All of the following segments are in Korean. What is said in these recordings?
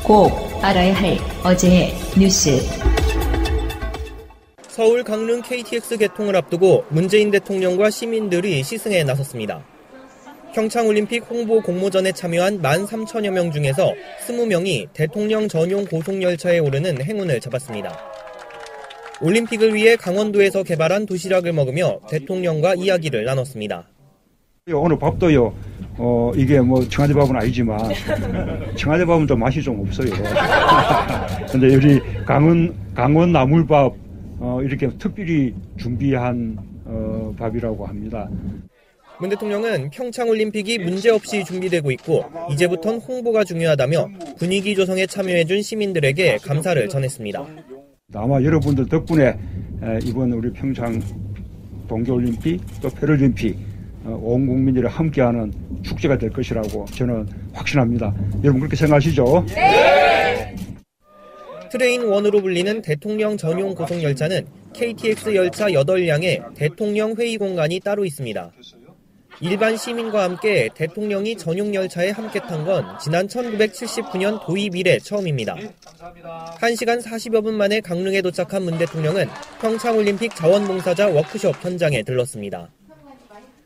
꼭 알아야 할 어제의 뉴스. 서울 강릉 KTX 개통을 앞두고 문재인 대통령과 시민들이 시승에 나섰습니다. 평창올림픽 홍보 공모전에 참여한 13,000여 명 중에서 20명이 대통령 전용 고속열차에 오르는 행운을 잡았습니다. 올림픽을 위해 강원도에서 개발한 도시락을 먹으며 대통령과 이야기를 나눴습니다. 오늘 밥도요. 이게 뭐 청와대 밥은 아니지만 청와대 밥은 좀 맛이 좀 없어요. 근데 우리 강원 나물밥 이렇게 특별히 준비한 밥이라고 합니다. 문 대통령은 평창올림픽이 문제없이 준비되고 있고 이제부턴 홍보가 중요하다며 분위기 조성에 참여해준 시민들에게 감사를 전했습니다. 아마 여러분들 덕분에 이번 우리 평창 동계올림픽 또 패럴림픽 온 국민들이 함께하는 축제가 될 것이라고 저는 확신합니다. 여러분 그렇게 생각하시죠? 네! 트레인 1으로 불리는 대통령 전용 고속열차는 KTX 열차 8량에 대통령 회의 공간이 따로 있습니다. 일반 시민과 함께 대통령이 전용 열차에 함께 탄 건 지난 1979년 도입 이래 처음입니다. 1시간 40여 분 만에 강릉에 도착한 문 대통령은 평창올림픽 자원봉사자 워크숍 현장에 들렀습니다.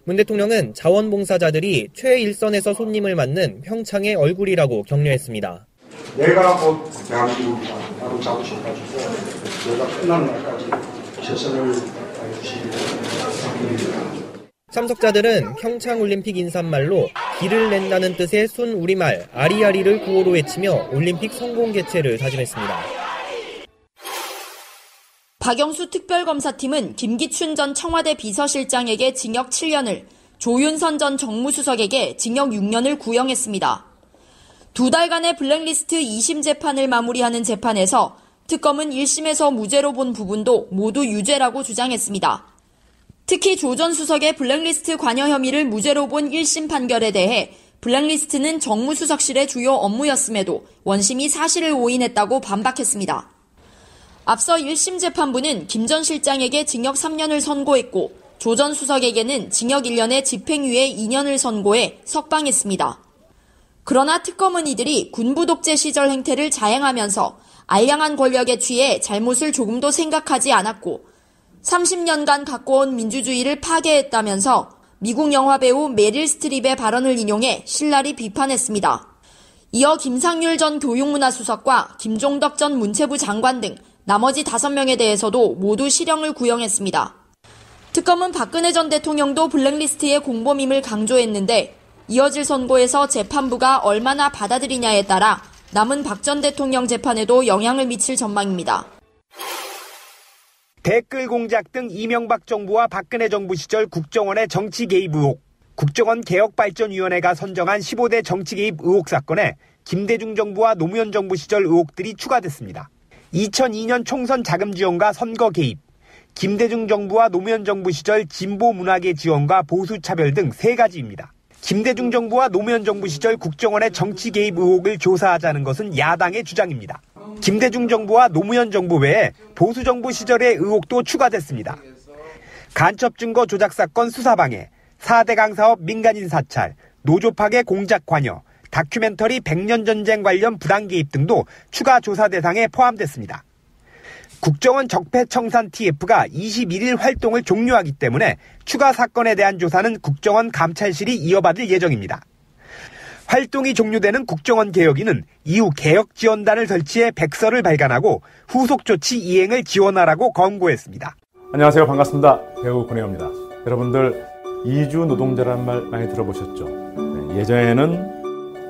문 대통령은 자원봉사자들이 최일선에서 손님을 맞는 평창의 얼굴이라고 격려했습니다. 내가 곧 대한민국이다. 나도 잡으셔가지고 내가 끝나는 날까지 최선을 다해주시기 바랍니다. 참석자들은 평창올림픽 인사말로 길을 낸다는 뜻의 순 우리말 아리아리를 구호로 외치며 올림픽 성공 개최를 다짐했습니다. 박영수 특별검사팀은 김기춘 전 청와대 비서실장에게 징역 7년을, 조윤선 전 정무수석에게 징역 6년을 구형했습니다. 2달간의 블랙리스트 2심 재판을 마무리하는 재판에서 특검은 1심에서 무죄로 본 부분도 모두 유죄라고 주장했습니다. 특히 조 전 수석의 블랙리스트 관여 혐의를 무죄로 본 1심 판결에 대해 블랙리스트는 정무수석실의 주요 업무였음에도 원심이 사실을 오인했다고 반박했습니다. 앞서 1심 재판부는 김 전 실장에게 징역 3년을 선고했고 조 전 수석에게는 징역 1년에 집행유예 2년을 선고해 석방했습니다. 그러나 특검은 이들이 군부 독재 시절 행태를 자행하면서 알량한 권력에 취해 잘못을 조금도 생각하지 않았고 30년간 갖고온 민주주의를 파괴했다면서 미국 영화배우 메릴 스트립의 발언을 인용해 신랄히 비판했습니다. 이어 김상률 전 교육문화수석과 김종덕 전 문체부 장관 등 나머지 5명에 대해서도 모두 실형을 구형했습니다. 특검은 박근혜 전 대통령도 블랙리스트의 공범임을 강조했는데 이어질 선고에서 재판부가 얼마나 받아들이냐에 따라 남은 박 전 대통령 재판에도 영향을 미칠 전망입니다. 댓글 공작 등 이명박 정부와 박근혜 정부 시절 국정원의 정치 개입 의혹, 국정원 개혁발전위원회가 선정한 15대 정치 개입 의혹 사건에 김대중 정부와 노무현 정부 시절 의혹들이 추가됐습니다. 2002년 총선 자금 지원과 선거 개입, 김대중 정부와 노무현 정부 시절 진보 문화계 지원과 보수 차별 등 3가지입니다. 김대중 정부와 노무현 정부 시절 국정원의 정치 개입 의혹을 조사하자는 것은 야당의 주장입니다. 김대중 정부와 노무현 정부 외에 보수 정부 시절의 의혹도 추가됐습니다. 간첩 증거 조작 사건 수사방해, 4대강 사업 민간인 사찰, 노조 파괴 공작 관여, 다큐멘터리 100년 전쟁 관련 부당 개입 등도 추가 조사 대상에 포함됐습니다. 국정원 적폐청산 TF가 21일 활동을 종료하기 때문에 추가 사건에 대한 조사는 국정원 감찰실이 이어받을 예정입니다. 활동이 종료되는 국정원 개혁위는 이후 개혁지원단을 설치해 백서를 발간하고 후속 조치 이행을 지원하라고 권고했습니다. 안녕하세요. 반갑습니다. 배우 권혜호입니다. 여러분들 이주 노동자라는 말 많이 들어보셨죠? 네, 예전에는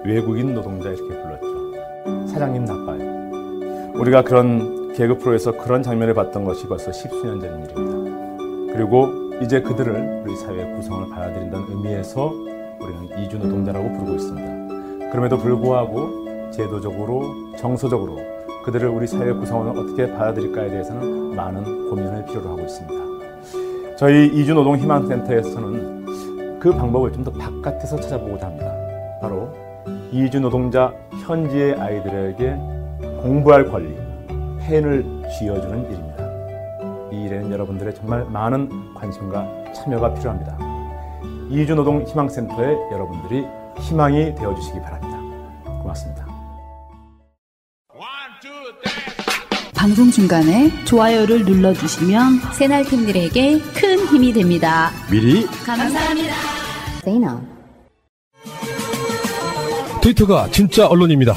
외국인 노동자 이렇게 불렀죠. 사장님 나빠요. 우리가 그런 개그 프로에서 그런 장면을 봤던 것이 벌써 10수년 전 일입니다. 그리고 이제 그들을 우리 사회의 구성을 받아들인다는 의미에서 우리는 이주 노동자라고 부르고 있습니다. 그럼에도 불구하고 제도적으로, 정서적으로 그들을 우리 사회 구성원을 어떻게 받아들일까에 대해서는 많은 고민을 필요로 하고 있습니다. 저희 이주 노동 희망센터에서는 그 방법을 좀 더 바깥에서 찾아보고자 합니다. 바로 이주 노동자 현지의 아이들에게 공부할 권리, 펜을 쥐어주는 일입니다. 이 일에는 여러분들의 정말 많은 관심과 참여가 필요합니다. 이주 노동 희망센터에 여러분들이 희망이 되어주시기 바랍니다. 고맙습니다. 방송 중간에 좋아요를 눌러주시면 새날팀들에게 큰 힘이 됩니다. 미리 감사합니다. 트위터가 진짜 언론입니다.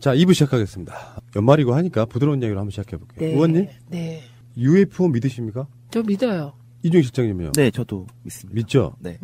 자, 2부 시작하겠습니다. 연말이고 하니까 부드러운 이야기로 한번 시작해볼게요. 네. 의원님? 네. UFO 믿으십니까? 저 믿어요. 이종 실장님이요? 네, 저도 믿습니다. 믿죠? 네.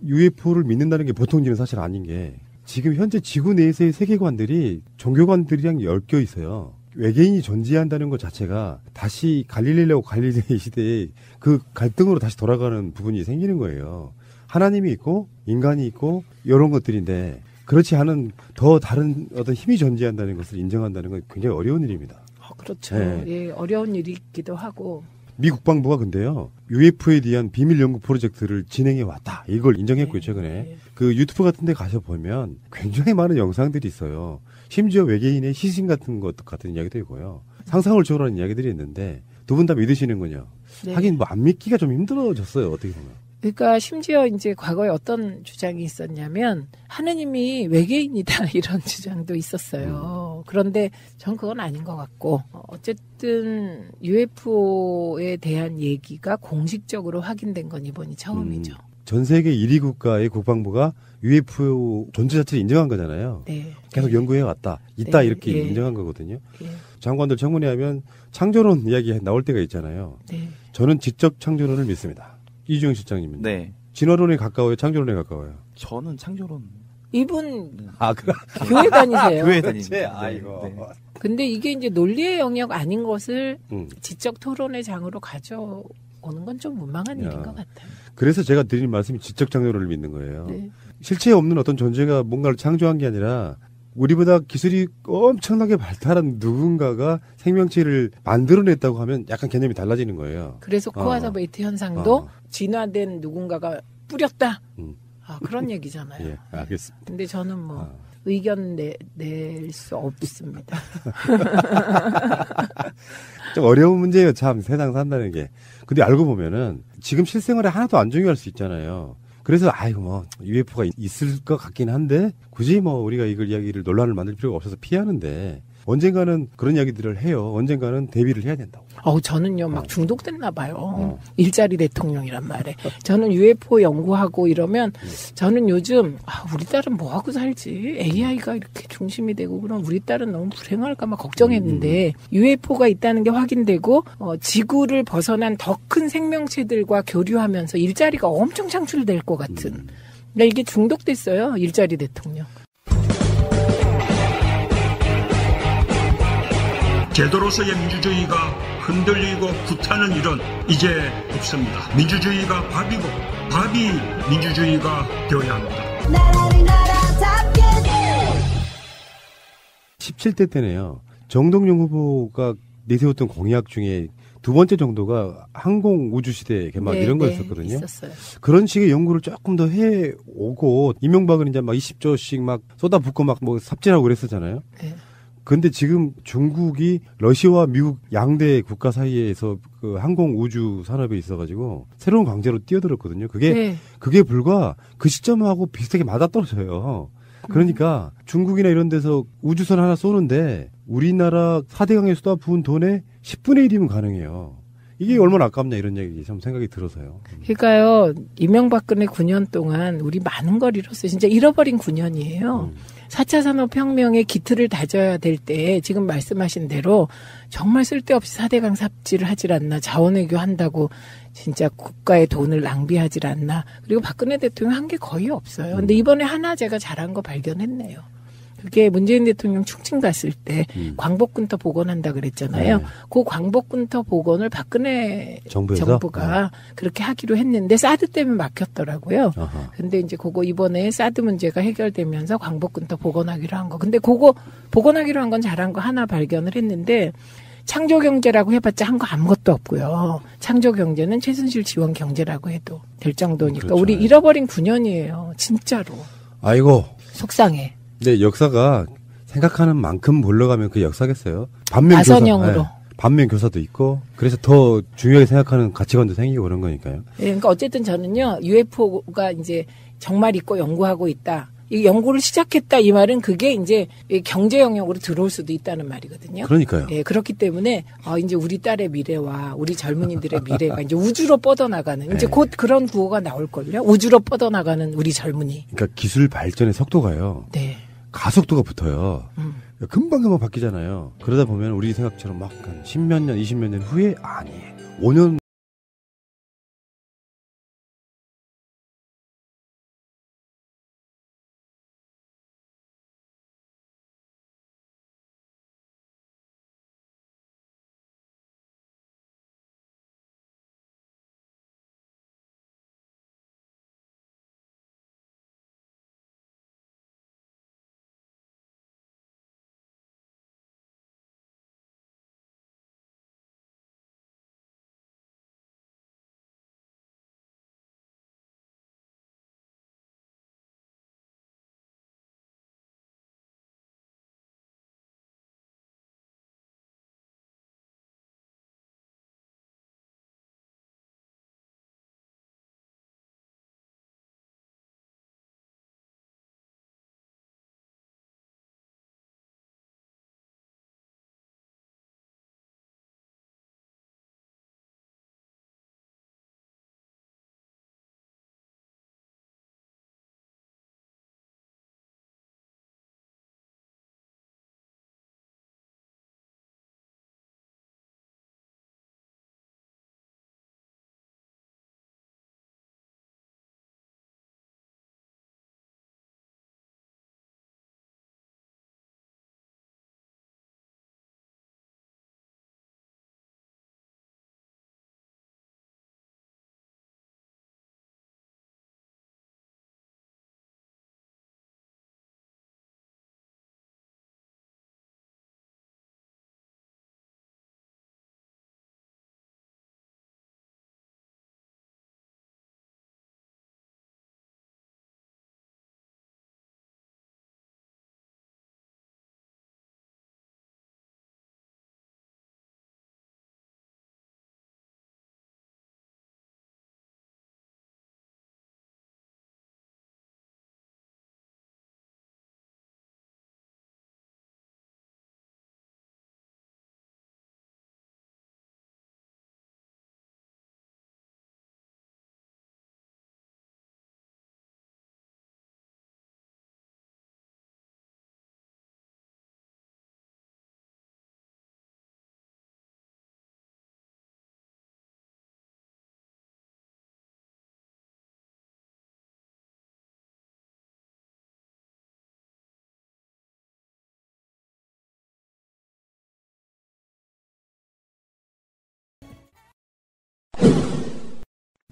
UFO를 믿는다는 게 보통 일은 사실 아닌 게 지금 현재 지구 내에서의 세계관들이 종교관들이랑 엮여 있어요. 외계인이 존재한다는 것 자체가 다시 갈릴레오 갈릴레이 시대에 그 갈등으로 다시 돌아가는 부분이 생기는 거예요. 하나님이 있고 인간이 있고 이런 것들인데 그렇지 않은 더 다른 어떤 힘이 존재한다는 것을 인정한다는 건 굉장히 어려운 일입니다. 그렇죠. 네. 예, 어려운 일이기도 하고. 미 국방부가 근데요, UFO에 대한 비밀 연구 프로젝트를 진행해 왔다. 이걸 인정했고요, 최근에. 네. 그 유튜브 같은 데 가서 보면 굉장히 많은 영상들이 있어요. 심지어 외계인의 시신 같은 것 같은 이야기도 있고요. 상상을 초월하는 이야기들이 있는데 두 분 다 믿으시는군요. 네. 하긴 뭐 안 믿기가 좀 힘들어졌어요, 어떻게 보면. 그러니까 심지어 이제 과거에 어떤 주장이 있었냐면 하느님이 외계인이다 이런 주장도 있었어요. 그런데 전 그건 아닌 것 같고 어쨌든 UFO에 대한 얘기가 공식적으로 확인된 건 이번이 처음이죠. 전 세계 1위 국가의 국방부가 UFO 존재 자체를 인정한 거잖아요. 네. 계속 연구해 왔다. 있다 네. 이렇게 예. 인정한 거거든요. 예. 장관들 청문회 하면 창조론 이야기 나올 때가 있잖아요. 네. 저는 지적 창조론을 믿습니다. 이주영 실장님은 네. 진화론에 가까워요, 창조론에 가까워요? 저는 창조론. 이분 그래. 교회 다니세요. 교회 다닙니다. 그렇지? 아이고. 네. 근데 이게 이제 논리의 영역 아닌 것을 지적 토론의 장으로 가져오는 건 좀 문망한 일인 것 같아요. 그래서 제가 드린 말씀이 지적 창조론을 믿는 거예요. 네. 실체 없는 어떤 존재가 뭔가를 창조한 게 아니라 우리보다 기술이 엄청나게 발달한 누군가가 생명체를 만들어냈다고 하면 약간 개념이 달라지는 거예요. 그래서 코아사베이트 현상도 진화된 누군가가 뿌렸다. 그런 얘기잖아요. 예, 알겠습니다. 근데 저는 뭐 의견 낼 수 없습니다. 좀 어려운 문제예요, 참, 세상 산다는 게. 근데 알고 보면은 지금 실생활에 하나도 안 중요할 수 있잖아요. 그래서 아이고 뭐 UFO가 있을 것 같긴 한데 굳이 뭐 우리가 이걸 이야기를 논란을 만들 필요가 없어서 피하는데 언젠가는 그런 이야기들을 해요. 언젠가는 대비를 해야 된다고. 저는요 막 중독됐나 봐요. 일자리 대통령이란 말에. 저는 UFO 연구하고 이러면 저는 요즘 우리 딸은 뭐 하고 살지? AI가 이렇게 중심이 되고 그럼 우리 딸은 너무 불행할까 막 걱정했는데 UFO가 있다는 게 확인되고 지구를 벗어난 더 큰 생명체들과 교류하면서 일자리가 엄청 창출될 것 같은. 그러니까 이게 중독됐어요. 일자리 대통령. 제도로서의 민주주의가 흔들리고 구타는 일은 이제 없습니다. 민주주의가 밥이고 밥이 민주주의가 되어야 합니다. 17대 때네요. 정동영 후보가 내세웠던 공약 중에 두 번째 정도가 항공 우주 시대 개막 이런 거였었거든요. 있었어요. 그런 식의 연구를 조금 더 해오고 이명박은 이제 막 20조씩 막 쏟아붓고 막 뭐 삽질하고 그랬었잖아요. 네. 근데 지금 중국이 러시아와 미국 양대 국가 사이에서 그 항공 우주 산업에 있어가지고 새로운 강제로 뛰어들었거든요. 그게 불과 그 시점하고 비슷하게 맞아떨어져요. 그러니까 중국이나 이런 데서 우주선 하나 쏘는데 우리나라 4대강에 쏟아부은 돈의 10분의 1이면 가능해요. 이게 얼마나 아깝냐 이런 얘기 좀 생각이 들어서요. 그러니까요. 이명박근혜 9년 동안 우리 많은 걸 잃었어요. 진짜 잃어버린 9년이에요. 4차 산업혁명의 기틀을 다져야 될 때 지금 말씀하신 대로 정말 쓸데없이 4대강 삽질을 하질 않나. 자원외교 한다고 진짜 국가의 돈을 낭비하질 않나. 그리고 박근혜 대통령 한 게 거의 없어요. 근데 이번에 하나 제가 잘한 거 발견했네요. 그게 문재인 대통령 충칭 갔을 때 광복군터 복원한다 그랬잖아요. 그 광복군터 복원을 박근혜 정부가 그렇게 하기로 했는데 사드 때문에 막혔더라고요. 근데 이제 그거 이번에 사드 문제가 해결되면서 광복군터 복원하기로 한 거. 근데 그거 복원하기로 한 건 잘한 거 하나 발견을 했는데 창조경제라고 해봤자 한 거 아무것도 없고요. 창조경제는 최순실 지원 경제라고 해도 될 정도니까 그렇죠. 우리 잃어버린 9년이에요. 진짜로. 아이고. 속상해. 네, 역사가 생각하는 만큼 몰러가면 그 역사겠어요. 나선형으로. 반면 교사도 있고 그래서 더 중요하게 생각하는 가치관도 생기고 그런 거니까요. 네, 그러니까 어쨌든 저는요 UFO가 이제 정말 있고 연구하고 있다. 이 연구를 시작했다 이 말은 그게 이제 경제 영역으로 들어올 수도 있다는 말이거든요. 그러니까요. 예, 그렇기 때문에 이제 우리 딸의 미래와 우리 젊은이들의 미래가 이제 우주로 뻗어나가는 이제 곧 그런 구호가 나올걸요. 우주로 뻗어나가는 우리 젊은이. 그러니까 기술 발전의 속도가요. 네. 가속도가 붙어요. 금방 바뀌잖아요. 그러다 보면 우리 생각처럼 막 한 10몇 년, 20몇 년 후에 아니에요. 5년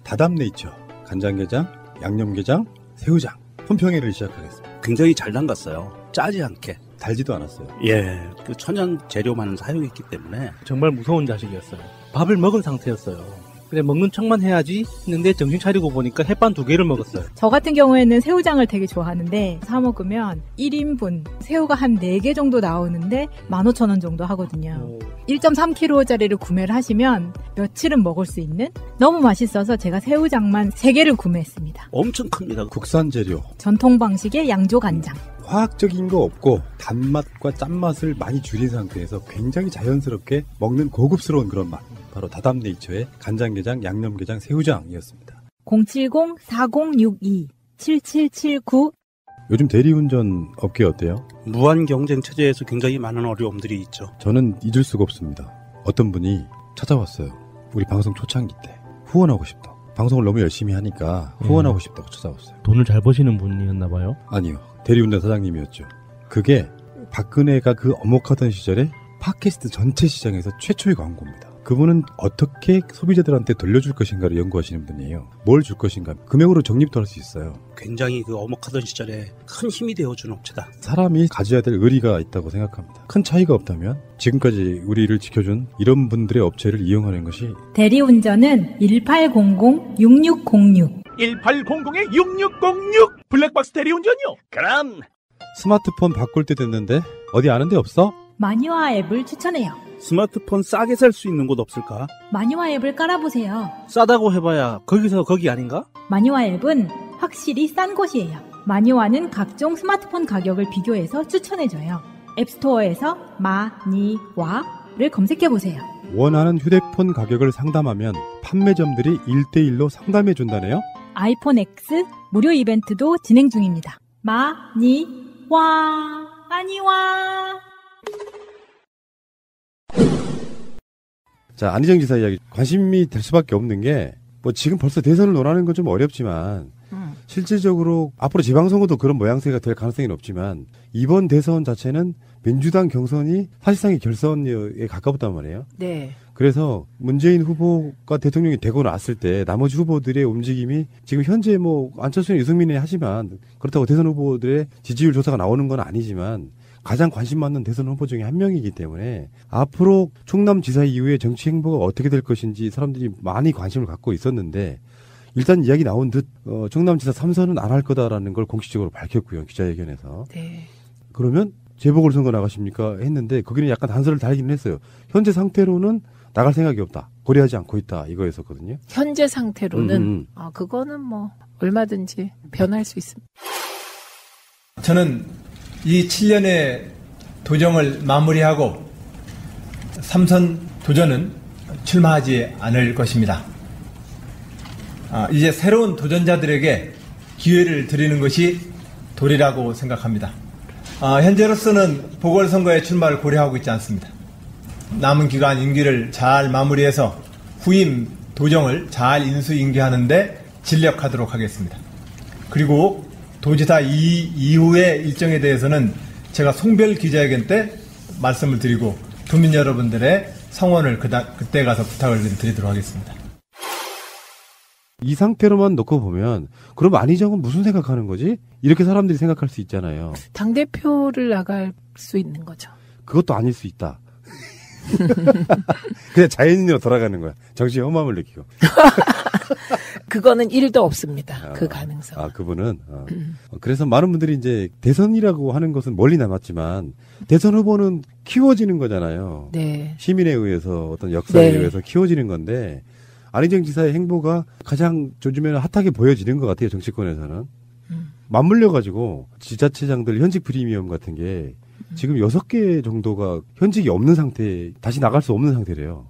다담네이처 간장게장, 양념게장, 새우장 품평회를 시작하겠습니다. 굉장히 잘 담갔어요. 짜지 않게. 달지도 않았어요. 예, 그 천연 재료만 사용했기 때문에 정말 무서운 자식이었어요. 밥을 먹은 상태였어요. 그래 먹는 척만 해야지 했는데 정신 차리고 보니까 햇반 2개를 먹었어요. 저 같은 경우에는 새우장을 되게 좋아하는데 사 먹으면 1인분 새우가 한 4개 정도 나오는데 15,000원 정도 하거든요. 1.3kg짜리를 구매를 하시면 며칠은 먹을 수 있는 너무 맛있어서 제가 새우장만 3개를 구매했습니다. 엄청 큽니다. 국산 재료. 전통 방식의 양조 간장. 화학적인 거 없고 단맛과 짠맛을 많이 줄인 상태에서 굉장히 자연스럽게 먹는 고급스러운 그런 맛. 바로 다담네이처의 간장게장, 양념게장, 새우장이었습니다. 070-4062-7779. 요즘 대리운전 업계 어때요? 무한 경쟁 체제에서 굉장히 많은 어려움들이 있죠. 저는 잊을 수가 없습니다. 어떤 분이 찾아왔어요. 우리 방송 초창기 때 후원하고 싶다. 방송을 너무 열심히 하니까 후원하고 싶다고 찾아왔어요. 돈을 잘 버시는 분이었나 봐요? 아니요. 대리운전 사장님이었죠. 그게 박근혜가 그 엄혹하던 시절에 팟캐스트 전체 시장에서 최초의 광고입니다. 그분은 어떻게 소비자들한테 돌려줄 것인가를 연구하시는 분이에요. 뭘 줄 것인가. 금액으로 적립도 할 수 있어요. 굉장히 그 엄혹하던 시절에 큰 힘이 되어준 업체다. 사람이 가져야 될 의리가 있다고 생각합니다. 큰 차이가 없다면 지금까지 우리를 지켜준 이런 분들의 업체를 이용하는 것이 대리운전은 1800-6606 1800-6606 블랙박스 대리운전이요. 그럼 스마트폰 바꿀 때 됐는데 어디 아는 데 없어? 마니와 앱을 추천해요. 스마트폰 싸게 살 수 있는 곳 없을까? 마니와 앱을 깔아보세요. 싸다고 해봐야 거기서 거기 아닌가? 마니와 앱은 확실히 싼 곳이에요. 마니와는 각종 스마트폰 가격을 비교해서 추천해줘요. 앱스토어에서 마니와를 검색해보세요. 원하는 휴대폰 가격을 상담하면 판매점들이 1대1로 상담해준다네요. 아이폰 X 무료 이벤트도 진행 중입니다. 마니와. 자, 안희정 지사 이야기 관심이 될 수밖에 없는 게 뭐 지금 벌써 대선을 논하는 건 좀 어렵지만 실질적으로 앞으로 지방선거도 그런 모양새가 될 가능성이 높지만 이번 대선 자체는 민주당 경선이 사실상의 결선에 가까웠단 말이에요. 네. 그래서 문재인 후보가 대통령이 되고 났을 때 나머지 후보들의 움직임이 지금 현재 뭐 안철수는 유승민이 하지만 그렇다고 대선 후보들의 지지율 조사가 나오는 건 아니지만 가장 관심 많는 대선 후보 중에 한 명이기 때문에 앞으로 충남지사 이후에 정치 행보가 어떻게 될 것인지 사람들이 많이 관심을 갖고 있었는데 일단 이야기 나온 듯 충남지사 3선은 안 할 거다라는 걸 공식적으로 밝혔고요. 기자회견에서. 네. 그러면 재보궐선거 나가십니까 했는데 거기는 약간 단서를 달기는 했어요. 현재 상태로는 나갈 생각이 없다. 고려하지 않고 있다. 이거였었거든요. 현재 상태로는 그거는 뭐 얼마든지 변할 수 있습니다. 저는 이 7년의 도정을 마무리하고 3선 도전은 출마하지 않을 것입니다. 이제 새로운 도전자들에게 기회를 드리는 것이 도리라고 생각합니다. 현재로서는 보궐선거에 출마를 고려하고 있지 않습니다. 남은 기간 임기를 잘 마무리해서 후임 도정을 잘 인수인계하는 데 진력하도록 하겠습니다. 그리고 도지사 이후의 일정에 대해서는 제가 송별 기자회견 때 말씀을 드리고 도민 여러분들의 성원을 그때 가서 부탁을 드리도록 하겠습니다. 이 상태로만 놓고 보면 그럼 안희정은 무슨 생각하는 거지? 이렇게 사람들이 생각할 수 있잖아요. 당대표를 나갈 수 있는 거죠. 그것도 아닐 수 있다. 그냥 자연인으로 돌아가는 거야. 정치의 험함을 느끼고. 그거는 1도 없습니다. 그 가능성. 그분은. 그래서 많은 분들이 이제 대선이라고 하는 것은 멀리 남았지만 대선 후보는 키워지는 거잖아요. 네. 시민에 의해서 어떤 역사에 의해서 키워지는 건데 안희정 지사의 행보가 가장 요즘에는 핫하게 보여지는 것 같아요. 정치권에서는. 맞물려가지고 지자체장들 현직 프리미엄 같은 게 지금 6개 정도가 현직이 없는 상태, 다시 나갈 수 없는 상태래요.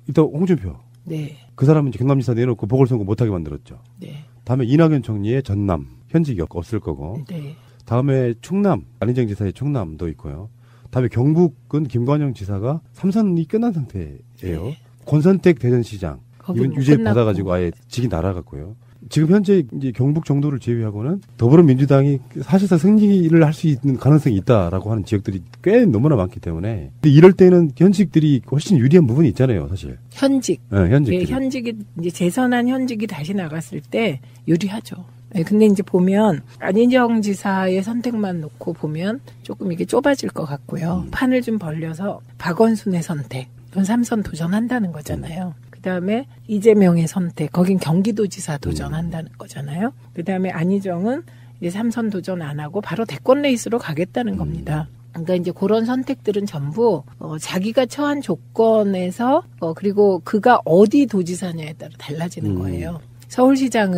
일단 홍준표. 네. 그 사람은 이제 경남지사 내놓고 보궐선거 못하게 만들었죠. 네. 다음에 이낙연 총리의 전남, 현직이 없을 거고. 네. 다음에 충남, 안희정 지사의 충남도 있고요. 다음에 경북은 김관영 지사가 3선이 끝난 상태예요. 네. 권선택 대전시장, 이건 유죄 받아가지고 아예 직이 날아갔고요. 지금 현재 이제 경북 정도를 제외하고는 더불어민주당이 사실상 승리를 할 수 있는 가능성이 있다라고 하는 지역들이 꽤 너무나 많기 때문에 근데 이럴 때는 현직들이 훨씬 유리한 부분이 있잖아요, 사실. 현직. 네, 현직. 네, 현직이 이제 재선한 현직이 다시 나갔을 때 유리하죠. 네, 근데 이제 보면 안희정 지사의 선택만 놓고 보면 조금 이게 좁아질 것 같고요. 판을 좀 벌려서 박원순의 선택, 이건 3선 도전한다는 거잖아요. 그다음에 이재명의 선택, 거긴 경기도지사 도전한다는 거잖아요. 그다음에 안희정은 이제 3선 도전 안 하고 바로 대권 레이스로 가겠다는 겁니다. 그러니까 이제 그런 선택들은 전부 자기가 처한 조건에서 그리고 그가 어디 도지사냐에 따라 달라지는 거예요. 서울시장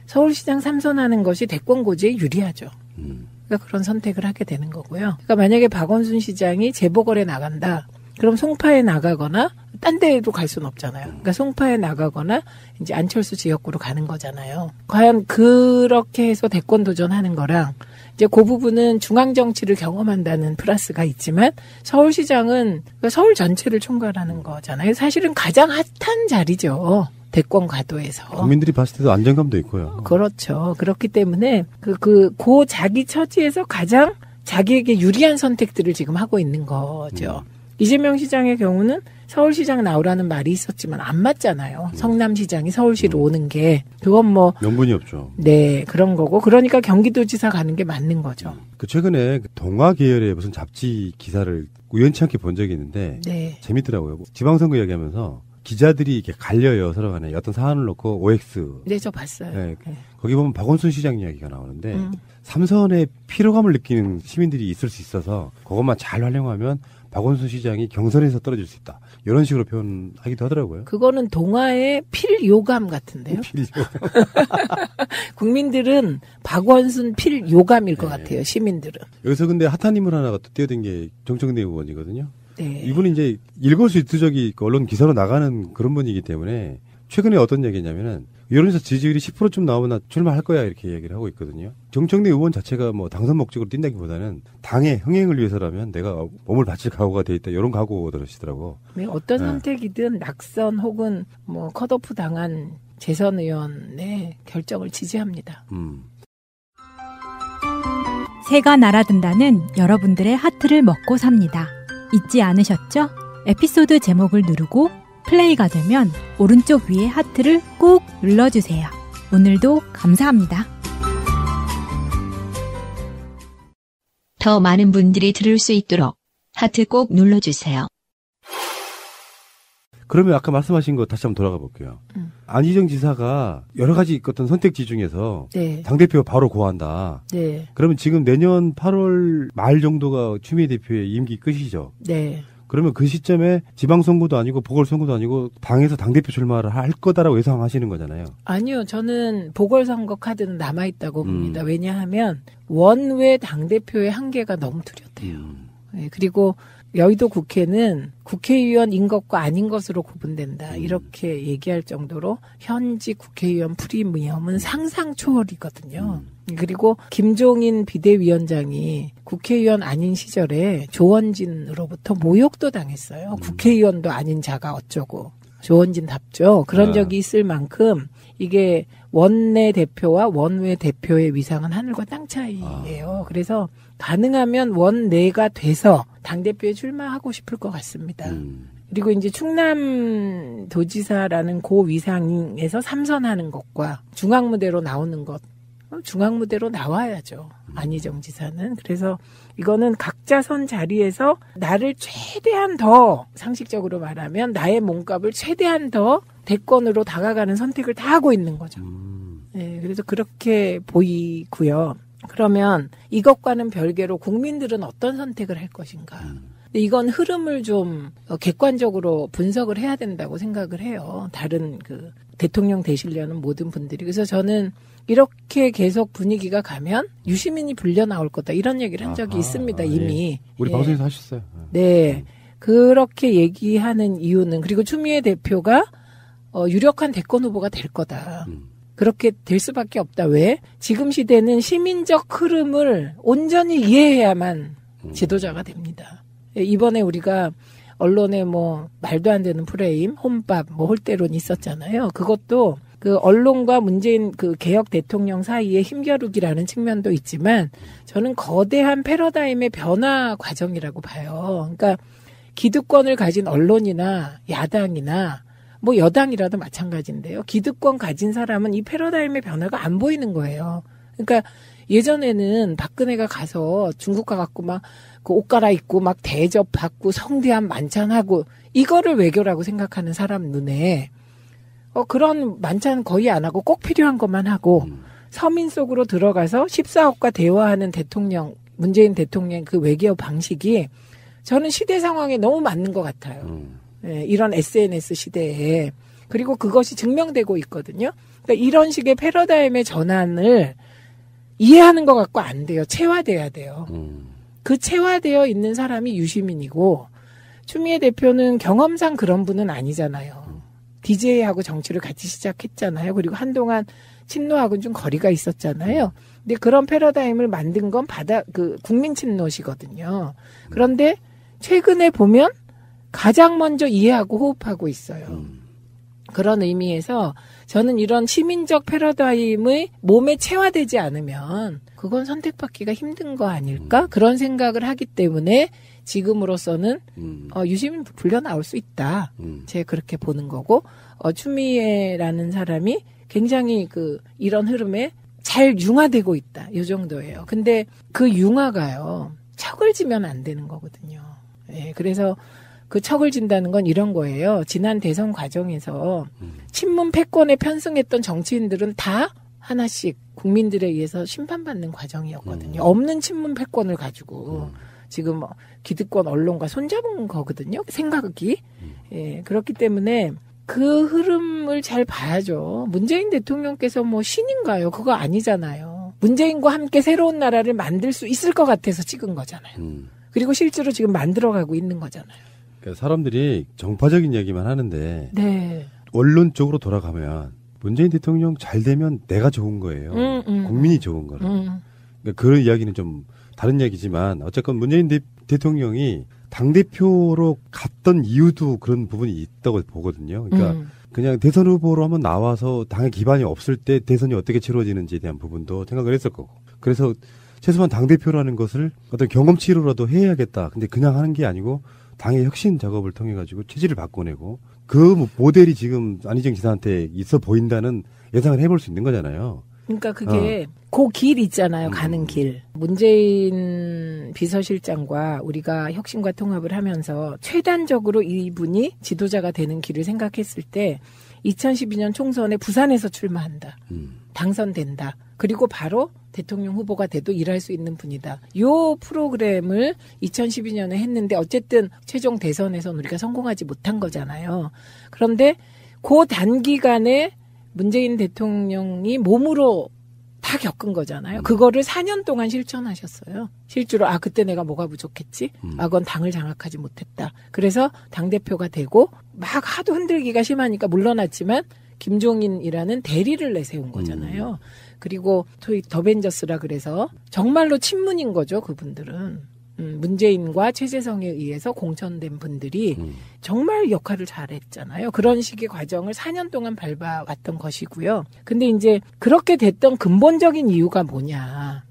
3선 하는 것이 대권 고지에 유리하죠. 그러니까 그런 선택을 하게 되는 거고요. 그러니까 만약에 박원순 시장이 재보궐에 나간다. 그럼 송파에 나가거나 딴 데로 갈 수는 없잖아요. 그러니까 송파에 나가거나 이제 안철수 지역구로 가는 거잖아요. 과연 그렇게 해서 대권 도전하는 거랑 이제 그 부분은 중앙 정치를 경험한다는 플러스가 있지만 서울시장은 서울 전체를 총괄하는 거잖아요. 사실은 가장 핫한 자리죠. 대권 과도에서. 국민들이 봤을 때도 안정감도 있고요. 그렇죠. 그렇기 때문에 그 자기 처지에서 가장 자기에게 유리한 선택들을 지금 하고 있는 거죠. 이재명 시장의 경우는 서울시장 나오라는 말이 있었지만 안 맞잖아요. 성남시장이 서울시로 오는 게. 그건 뭐. 명분이 없죠. 네, 그런 거고. 그러니까 경기도지사 가는 게 맞는 거죠. 최근에 동아 계열의 무슨 잡지 기사를 우연치 않게 본 적이 있는데. 네. 재밌더라고요. 지방선거 얘기하면서 기자들이 이렇게 갈려요, 서로 간에. 어떤 사안을 놓고 OX. 네, 저 봤어요. 네. 거기 보면 박원순 시장 이야기가 나오는데. 삼선의 피로감을 느끼는 시민들이 있을 수 있어서 그것만 잘 활용하면 박원순 시장이 경선에서 떨어질 수 있다. 이런 식으로 표현하기도 하더라고요. 그거는 동아의 필요감 같은데요. 국민들은 박원순 필요감일 것 같아요. 시민들은. 여기서 근데 핫한 인물 하나가 또 뛰어든 게 정청래 의원이거든요. 네. 이분이 이제 일거수일투족이 언론 기사로 나가는 그런 분이기 때문에 최근에 어떤 얘기냐면은 여론조사 지지율이 10%쯤 나오면 나 출마할 거야 이렇게 얘기를 하고 있거든요. 정청래 의원 자체가 뭐 당선 목적으로 뛴다기보다는 당의 흥행을 위해서라면 내가 몸을 바칠 각오가 돼 있다 이런 각오가 들으시더라고. 네, 어떤 선택이든 낙선 혹은 뭐 컷오프 당한 재선 의원의 결정을 지지합니다. 새가 날아든다는 여러분들의 하트를 먹고 삽니다. 잊지 않으셨죠? 에피소드 제목을 누르고 플레이가 되면 오른쪽 위에 하트를 꼭 눌러주세요. 오늘도 감사합니다. 더 많은 분들이 들을 수 있도록 하트 꼭 눌러주세요. 그러면 아까 말씀하신 거 다시 한번 돌아가 볼게요. 안희정 지사가 여러 가지 어떤 선택지 중에서 네. 당대표 바로 고한다. 네. 그러면 지금 내년 8월 말 정도가 추미애 대표의 임기 끝이죠. 네. 그러면 그 시점에 지방선거도 아니고 보궐선거도 아니고 당에서 당대표 출마를 할 거다라고 예상하시는 거잖아요. 아니요. 저는 보궐선거 카드는 남아있다고 봅니다. 왜냐하면 원외 당대표의 한계가 너무 뚜렷해요. 네, 그리고 여의도 국회는 국회의원인 것과 아닌 것으로 구분된다. 이렇게 얘기할 정도로 현직 국회의원 프리미엄은 상상 초월이거든요. 그리고 김종인 비대위원장이 국회의원 아닌 시절에 조원진으로부터 모욕도 당했어요. 국회의원도 아닌 자가 어쩌고. 조원진답죠. 그런 적이 있을 만큼 이게 원내 대표와 원외 대표의 위상은 하늘과 땅 차이예요. 그래서 가능하면 원내가 돼서 당대표에 출마하고 싶을 것 같습니다. 그리고 이제 충남도지사라는 고위상에서 삼선하는 것과 중앙무대로 나오는 것, 중앙무대로 나와야죠. 안희정 지사는. 그래서 이거는 각자 선 자리에서 나를 최대한 더, 상식적으로 말하면 나의 몸값을 최대한 더 대권으로 다가가는 선택을 다 하고 있는 거죠. 네, 그래서 그렇게 보이고요. 그러면 이것과는 별개로 국민들은 어떤 선택을 할 것인가. 근데 이건 흐름을 좀 객관적으로 분석을 해야 된다고 생각을 해요. 다른 그 대통령 되시려는 모든 분들이. 그래서 저는 이렇게 계속 분위기가 가면 유시민이 불려 나올 거다. 이런 얘기를 한 적이 있습니다. 이미. 예. 우리 방송에서 하셨어요. 네. 그렇게 얘기하는 이유는 그리고 추미애 대표가 유력한 대권 후보가 될 거다. 그렇게 될 수밖에 없다. 왜? 지금 시대는 시민적 흐름을 온전히 이해해야만 지도자가 됩니다. 이번에 우리가 언론에 뭐 말도 안 되는 프레임, 혼밥, 뭐 홀대론 있었잖아요. 그것도 그 언론과 문재인 그 개혁 대통령 사이의 힘겨루기라는 측면도 있지만 저는 거대한 패러다임의 변화 과정이라고 봐요. 그러니까 기득권을 가진 언론이나 야당이나 뭐 여당이라도 마찬가지인데요. 기득권 가진 사람은 이 패러다임의 변화가 안 보이는 거예요. 그러니까 예전에는 박근혜가 가서 중국 가갖고 막 그 옷 갈아입고 막 대접받고 성대한 만찬하고 이거를 외교라고 생각하는 사람 눈에 그런 만찬 거의 안 하고 꼭 필요한 것만 하고 서민 속으로 들어가서 14억과 대화하는 대통령, 문재인 대통령 그 외교 방식이 저는 시대 상황에 너무 맞는 것 같아요. 네, 이런 SNS 시대에. 그리고 그것이 증명되고 있거든요. 그러니까 이런 식의 패러다임의 전환을 이해하는 것 같고 안 돼요. 체화돼야 돼요. 그 체화되어 있는 사람이 유시민이고 추미애 대표는 경험상 그런 분은 아니잖아요. DJ하고 정치를 같이 시작했잖아요. 그리고 한동안 친노하고는 좀 거리가 있었잖아요. 근데 그런 패러다임을 만든 건 국민 친노시거든요. 그런데 최근에 보면 가장 먼저 이해하고 호흡하고 있어요. 그런 의미에서 저는 이런 시민적 패러다임의 몸에 체화되지 않으면 그건 선택받기가 힘든 거 아닐까? 그런 생각을 하기 때문에 지금으로서는 유시민 불려 나올 수 있다. 제가 그렇게 보는 거고 추미애라는 사람이 굉장히 이런 흐름에 잘 융화되고 있다. 이 정도예요. 근데 그 융화가요. 척을 지면 안 되는 거거든요. 예, 그래서 그 척을 진다는 건 이런 거예요. 지난 대선 과정에서 친문 패권에 편승했던 정치인들은 다 하나씩 국민들에 의해서 심판받는 과정이었거든요. 없는 친문 패권을 가지고 지금 기득권 언론과 손잡은 거거든요. 생각이. 예, 그렇기 때문에 그 흐름을 잘 봐야죠. 문재인 대통령께서 뭐 신인가요? 그거 아니잖아요. 문재인과 함께 새로운 나라를 만들 수 있을 것 같아서 찍은 거잖아요. 그리고 실제로 지금 만들어가고 있는 거잖아요. 그러니까 사람들이 정파적인 얘기만 하는데 네. 원론 쪽으로 돌아가면 문재인 대통령 잘 되면 내가 좋은 거예요. 국민이 좋은 거라. 그러니까 그런 이야기는 좀 다른 얘기지만 어쨌건 문재인 대통령이 당대표로 갔던 이유도 그런 부분이 있다고 보거든요. 그러니까 그냥 대선 후보로 한번 나와서 당의 기반이 없을 때 대선이 어떻게 치러지는지에 대한 부분도 생각을 했을 거고. 그래서 최소한 당대표라는 것을 어떤 경험치로라도 해야겠다. 근데 그냥 하는 게 아니고 당의 혁신 작업을 통해 가지고 체질을 바꿔내고 그 모델이 지금 안희정 지사한테 있어 보인다는 예상을 해볼 수 있는 거잖아요. 그러니까 그게 그 길 있잖아요. 가는 길. 문재인 비서실장과 우리가 혁신과 통합을 하면서 최단적으로 이분이 지도자가 되는 길을 생각했을 때 2012년 총선에 부산에서 출마한다. 당선된다. 그리고 바로 대통령 후보가 돼도 일할 수 있는 분이다. 요 프로그램을 2012년에 했는데 어쨌든 최종 대선에서는 우리가 성공하지 못한 거잖아요. 그런데 그 단기간에 문재인 대통령이 몸으로 다 겪은 거잖아요. 그거를 4년 동안 실천하셨어요. 실제로 그때 내가 뭐가 부족했지? 그건 당을 장악하지 못했다. 그래서 당대표가 되고 막 하도 흔들기가 심하니까 물러났지만 김종인이라는 대리를 내세운 거잖아요. 그리고 더벤져스라 그래서 정말로 친문인 거죠. 그분들은. 문재인과 최재성에 의해서 공천된 분들이 정말 역할을 잘했잖아요. 그런 식의 과정을 4년 동안 밟아왔던 것이고요. 근데 이제 그렇게 됐던 근본적인 이유가 뭐냐.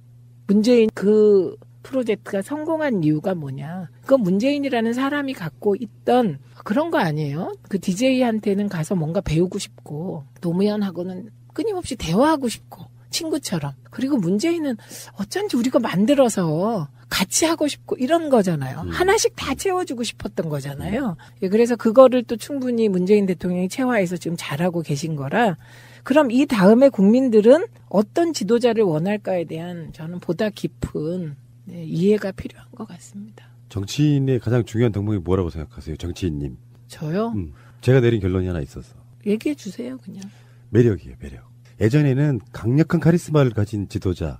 문재인 그 프로젝트가 성공한 이유가 뭐냐. 그건 문재인이라는 사람이 갖고 있던 그런 거 아니에요? 그 DJ한테는 가서 뭔가 배우고 싶고 노무현하고는 끊임없이 대화하고 싶고 친구처럼. 그리고 문재인은 어쩐지 우리가 만들어서 같이 하고 싶고 이런 거잖아요. 하나씩 다 채워주고 싶었던 거잖아요. 예, 그래서 그거를 또 충분히 문재인 대통령이 체화해서 지금 잘하고 계신 거라 그럼 이 다음에 국민들은 어떤 지도자를 원할까에 대한 저는 보다 깊은 이해가 필요한 것 같습니다. 정치인의 가장 중요한 덕목이 뭐라고 생각하세요? 정치인님. 저요? 제가 내린 결론이 하나 있었어. 얘기해 주세요 그냥. 매력이에요. 매력. 예전에는 강력한 카리스마를 가진 지도자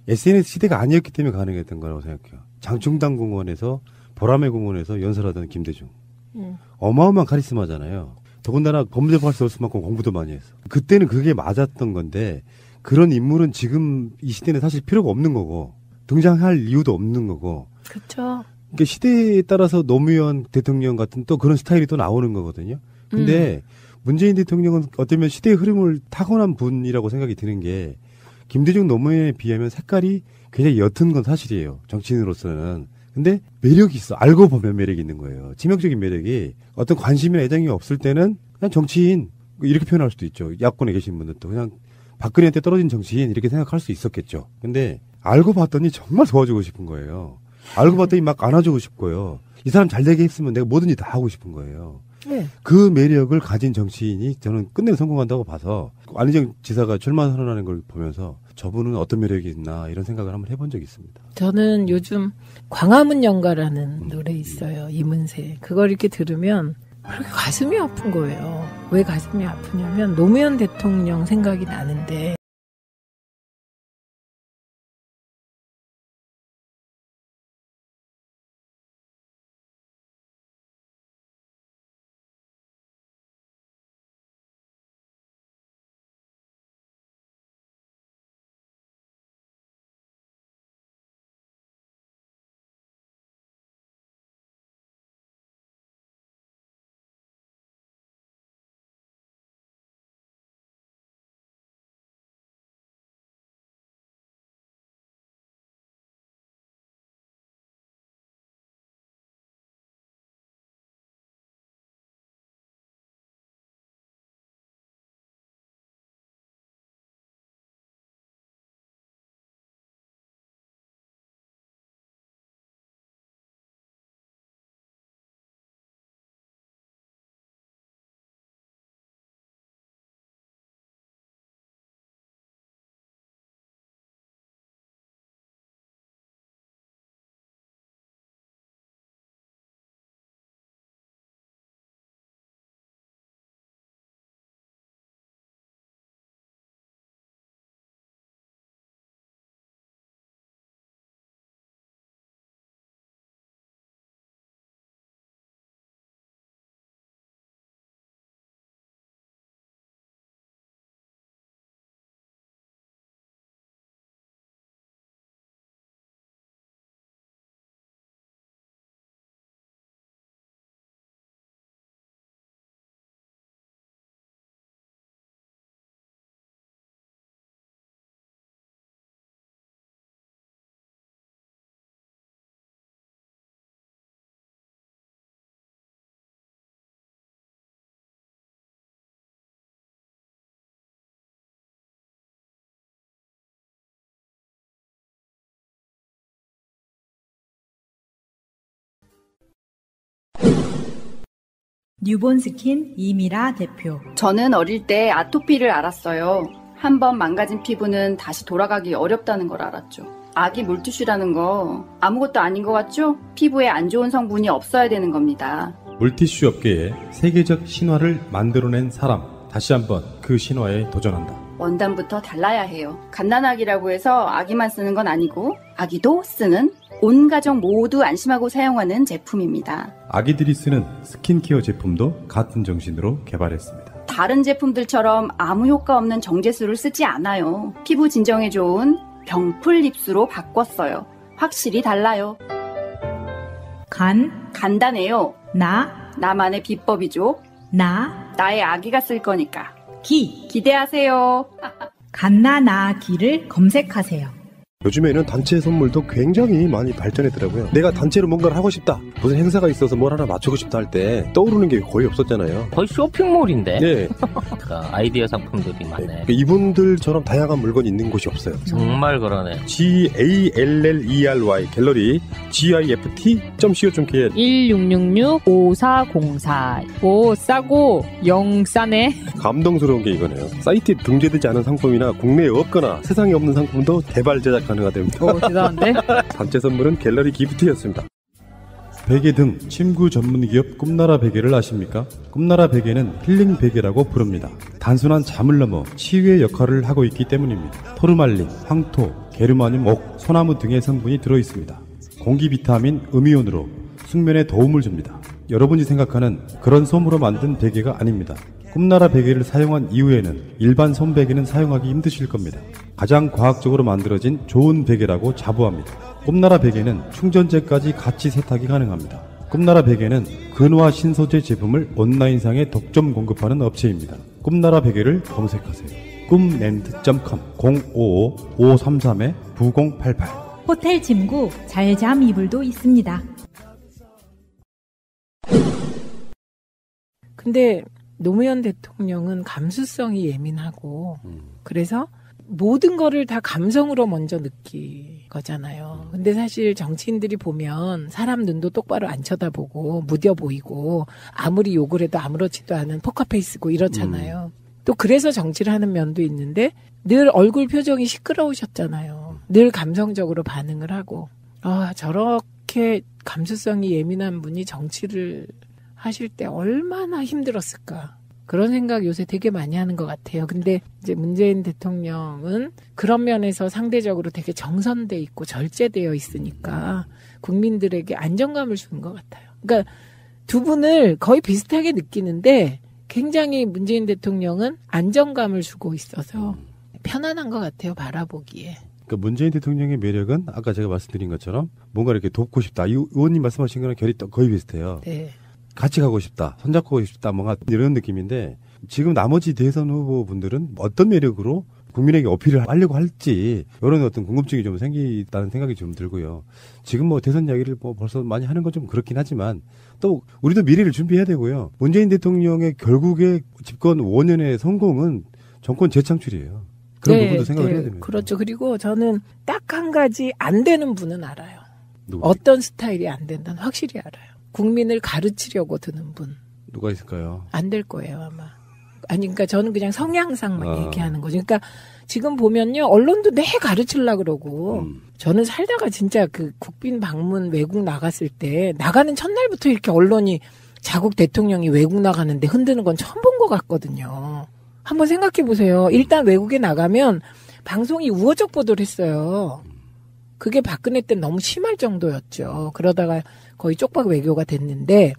SNS 시대가 아니었기 때문에 가능했던 거라고 생각해요. 장충당 공원에서 보라매 공원에서 연설하던 김대중. 어마어마한 카리스마잖아요. 더군다나 검증할 수 없을 만큼 공부도 많이 했어. 그때는 그게 맞았던 건데 그런 인물은 지금 이 시대는 사실 필요가 없는 거고 등장할 이유도 없는 거고. 그렇죠. 그러니까 시대에 따라서 노무현 대통령 같은 또 그런 스타일이 또 나오는 거거든요. 근데 문재인 대통령은 어쩌면 시대의 흐름을 타고난 분이라고 생각이 드는 게 김대중 노무현에 비하면 색깔이 굉장히 옅은 건 사실이에요. 정치인으로서는. 근데 매력이 있어. 알고 보면 매력이 있는 거예요. 치명적인 매력이 어떤 관심이나 애정이 없을 때는 그냥 정치인 이렇게 표현할 수도 있죠. 야권에 계신 분들도 그냥 박근혜한테 떨어진 정치인 이렇게 생각할 수 있었겠죠. 근데 알고 봤더니 정말 도와주고 싶은 거예요. 알고 봤더니 막 안아주고 싶고요. 이 사람 잘 되게 했으면 내가 뭐든지 다 하고 싶은 거예요. 네. 그 매력을 가진 정치인이 저는 끝내는 성공한다고 봐서 안희정 지사가 출마 선언하는 걸 보면서 저분은 어떤 매력이 있나 이런 생각을 한번 해본 적이 있습니다. 저는 요즘 광화문 연가라는 노래 있어요. 이문세. 그걸 이렇게 들으면 그렇게 가슴이 아픈 거예요. 왜 가슴이 아프냐면 노무현 대통령 생각이 나는데 뉴본스킨 이미라 대표. 저는 어릴 때 아토피를 알았어요. 한번 망가진 피부는 다시 돌아가기 어렵다는 걸 알았죠. 아기 물티슈라는 거 아무것도 아닌 것 같죠? 피부에 안 좋은 성분이 없어야 되는 겁니다. 물티슈 업계에 세계적 신화를 만들어낸 사람, 다시 한번 그 신화에 도전한다. 원단부터 달라야 해요. 갓난아기라고 해서 아기만 쓰는 건 아니고 아기도 쓰는, 온 가정 모두 안심하고 사용하는 제품입니다. 아기들이 쓰는 스킨케어 제품도 같은 정신으로 개발했습니다. 다른 제품들처럼 아무 효과 없는 정제수를 쓰지 않아요. 피부 진정에 좋은 병풀 립스로 바꿨어요. 확실히 달라요. 간단해요. 나만의 비법이죠. 나의 아기가 쓸 거니까. 기대하세요. 갓나나기를 검색하세요. 요즘에는 단체 선물도 굉장히 많이 발전했더라고요. 내가 단체로 뭔가를 하고 싶다, 무슨 행사가 있어서 뭘 하나 맞추고 싶다 할 때 떠오르는 게 거의 없었잖아요. 거의 쇼핑몰인데. 네. 아이디어 상품들이 많네. 이분들처럼 다양한 물건이 있는 곳이 없어요. 정말 그러네. GALLERY 갤러리 gift.co.kr 1666-5404. 오, 싸고 영싸네. 감동스러운 게 이거네요. 사이트에 등재되지 않은 상품이나 국내에 없거나 세상에 없는 상품도 개발 제작 가능하답니다. 오, 대단한데? 단체 선물은 갤러리 기프트였습니다. 베개 등 침구 전문 기업 꿈나라 베개를 아십니까? 꿈나라 베개는 힐링 베개라고 부릅니다. 단순한 잠을 넘어 치유의 역할을 하고 있기 때문입니다. 토르말린, 황토, 게르마늄, 옥, 소나무 등의 성분이 들어있습니다. 공기 비타민, 음이온으로 숙면에 도움을 줍니다. 여러분이 생각하는 그런 솜으로 만든 베개가 아닙니다. 꿈나라 베개를 사용한 이후에는 일반 솜 베개는 사용하기 힘드실 겁니다. 가장 과학적으로 만들어진 좋은 베개라고 자부합니다. 꿈나라 베개는 충전재까지 같이 세탁이 가능합니다. 꿈나라 베개는 근화 신소재 제품을 온라인상에 독점 공급하는 업체입니다. 꿈나라 베개를 검색하세요. 꿈랜드.com 055-533-9088. 호텔 침구 잘잠 이불도 있습니다. 근데 노무현 대통령은 감수성이 예민하고 그래서 모든 거를 다 감성으로 먼저 거잖아요. 근데 사실 정치인들이 보면 사람 눈도 똑바로 안 쳐다보고 무뎌 보이고 아무리 욕을 해도 아무렇지도 않은 포커페이스고 이렇잖아요. 또 그래서 정치를 하는 면도 있는데 늘 얼굴 표정이 시끄러우셨잖아요. 늘 감성적으로 반응을 하고. 저렇게 감수성이 예민한 분이 정치를 하실 때 얼마나 힘들었을까. 그런 생각 요새 되게 많이 하는 것 같아요. 근데 이제 문재인 대통령은 그런 면에서 상대적으로 되게 정선돼 있고 절제되어 있으니까 국민들에게 안정감을 주는 것 같아요. 그러니까 두 분을 거의 비슷하게 느끼는데 굉장히 문재인 대통령은 안정감을 주고 있어서 편안한 것 같아요. 바라보기에. 그러니까 문재인 대통령의 매력은 아까 제가 말씀드린 것처럼 뭔가 이렇게 돕고 싶다. 이 의원님 말씀하신 거랑 결이 거의 비슷해요. 네. 같이 가고 싶다, 손잡고 가고 싶다, 뭔가 이런 느낌인데 지금 나머지 대선 후보분들은 어떤 매력으로 국민에게 어필을 하려고 할지 이런 어떤 궁금증이 좀 생기다는 생각이 좀 들고요. 지금 뭐 대선 이야기를 벌써 많이 하는 건 좀 그렇긴 하지만 또 우리도 미래를 준비해야 되고요. 문재인 대통령의 결국의 집권 5년의 성공은 정권 재창출이에요. 그런 부분도 생각을 해야 됩니다. 그렇죠. 그리고 저는 딱 한 가지 안 되는 분은 알아요. 누구? 어떤 스타일이 안 된다는 확실히 알아요. 국민을 가르치려고 드는 분. 누가 있을까요? 안 될 거예요, 아마. 아니, 그러니까 저는 그냥 성향상만 얘기하는 거죠. 그러니까 지금 보면요, 언론도 내 가르치려고 그러고, 저는 살다가 진짜 그 국빈 방문 외국 나갔을 때, 나가는 첫날부터 이렇게 언론이 자국 대통령이 외국 나가는데 흔드는 건 처음 본 것 같거든요. 한번 생각해 보세요. 일단 외국에 나가면 방송이 우호적 보도를 했어요. 그게 박근혜 때 너무 심할 정도였죠. 그러다가 거의 쪽박 외교가 됐는데,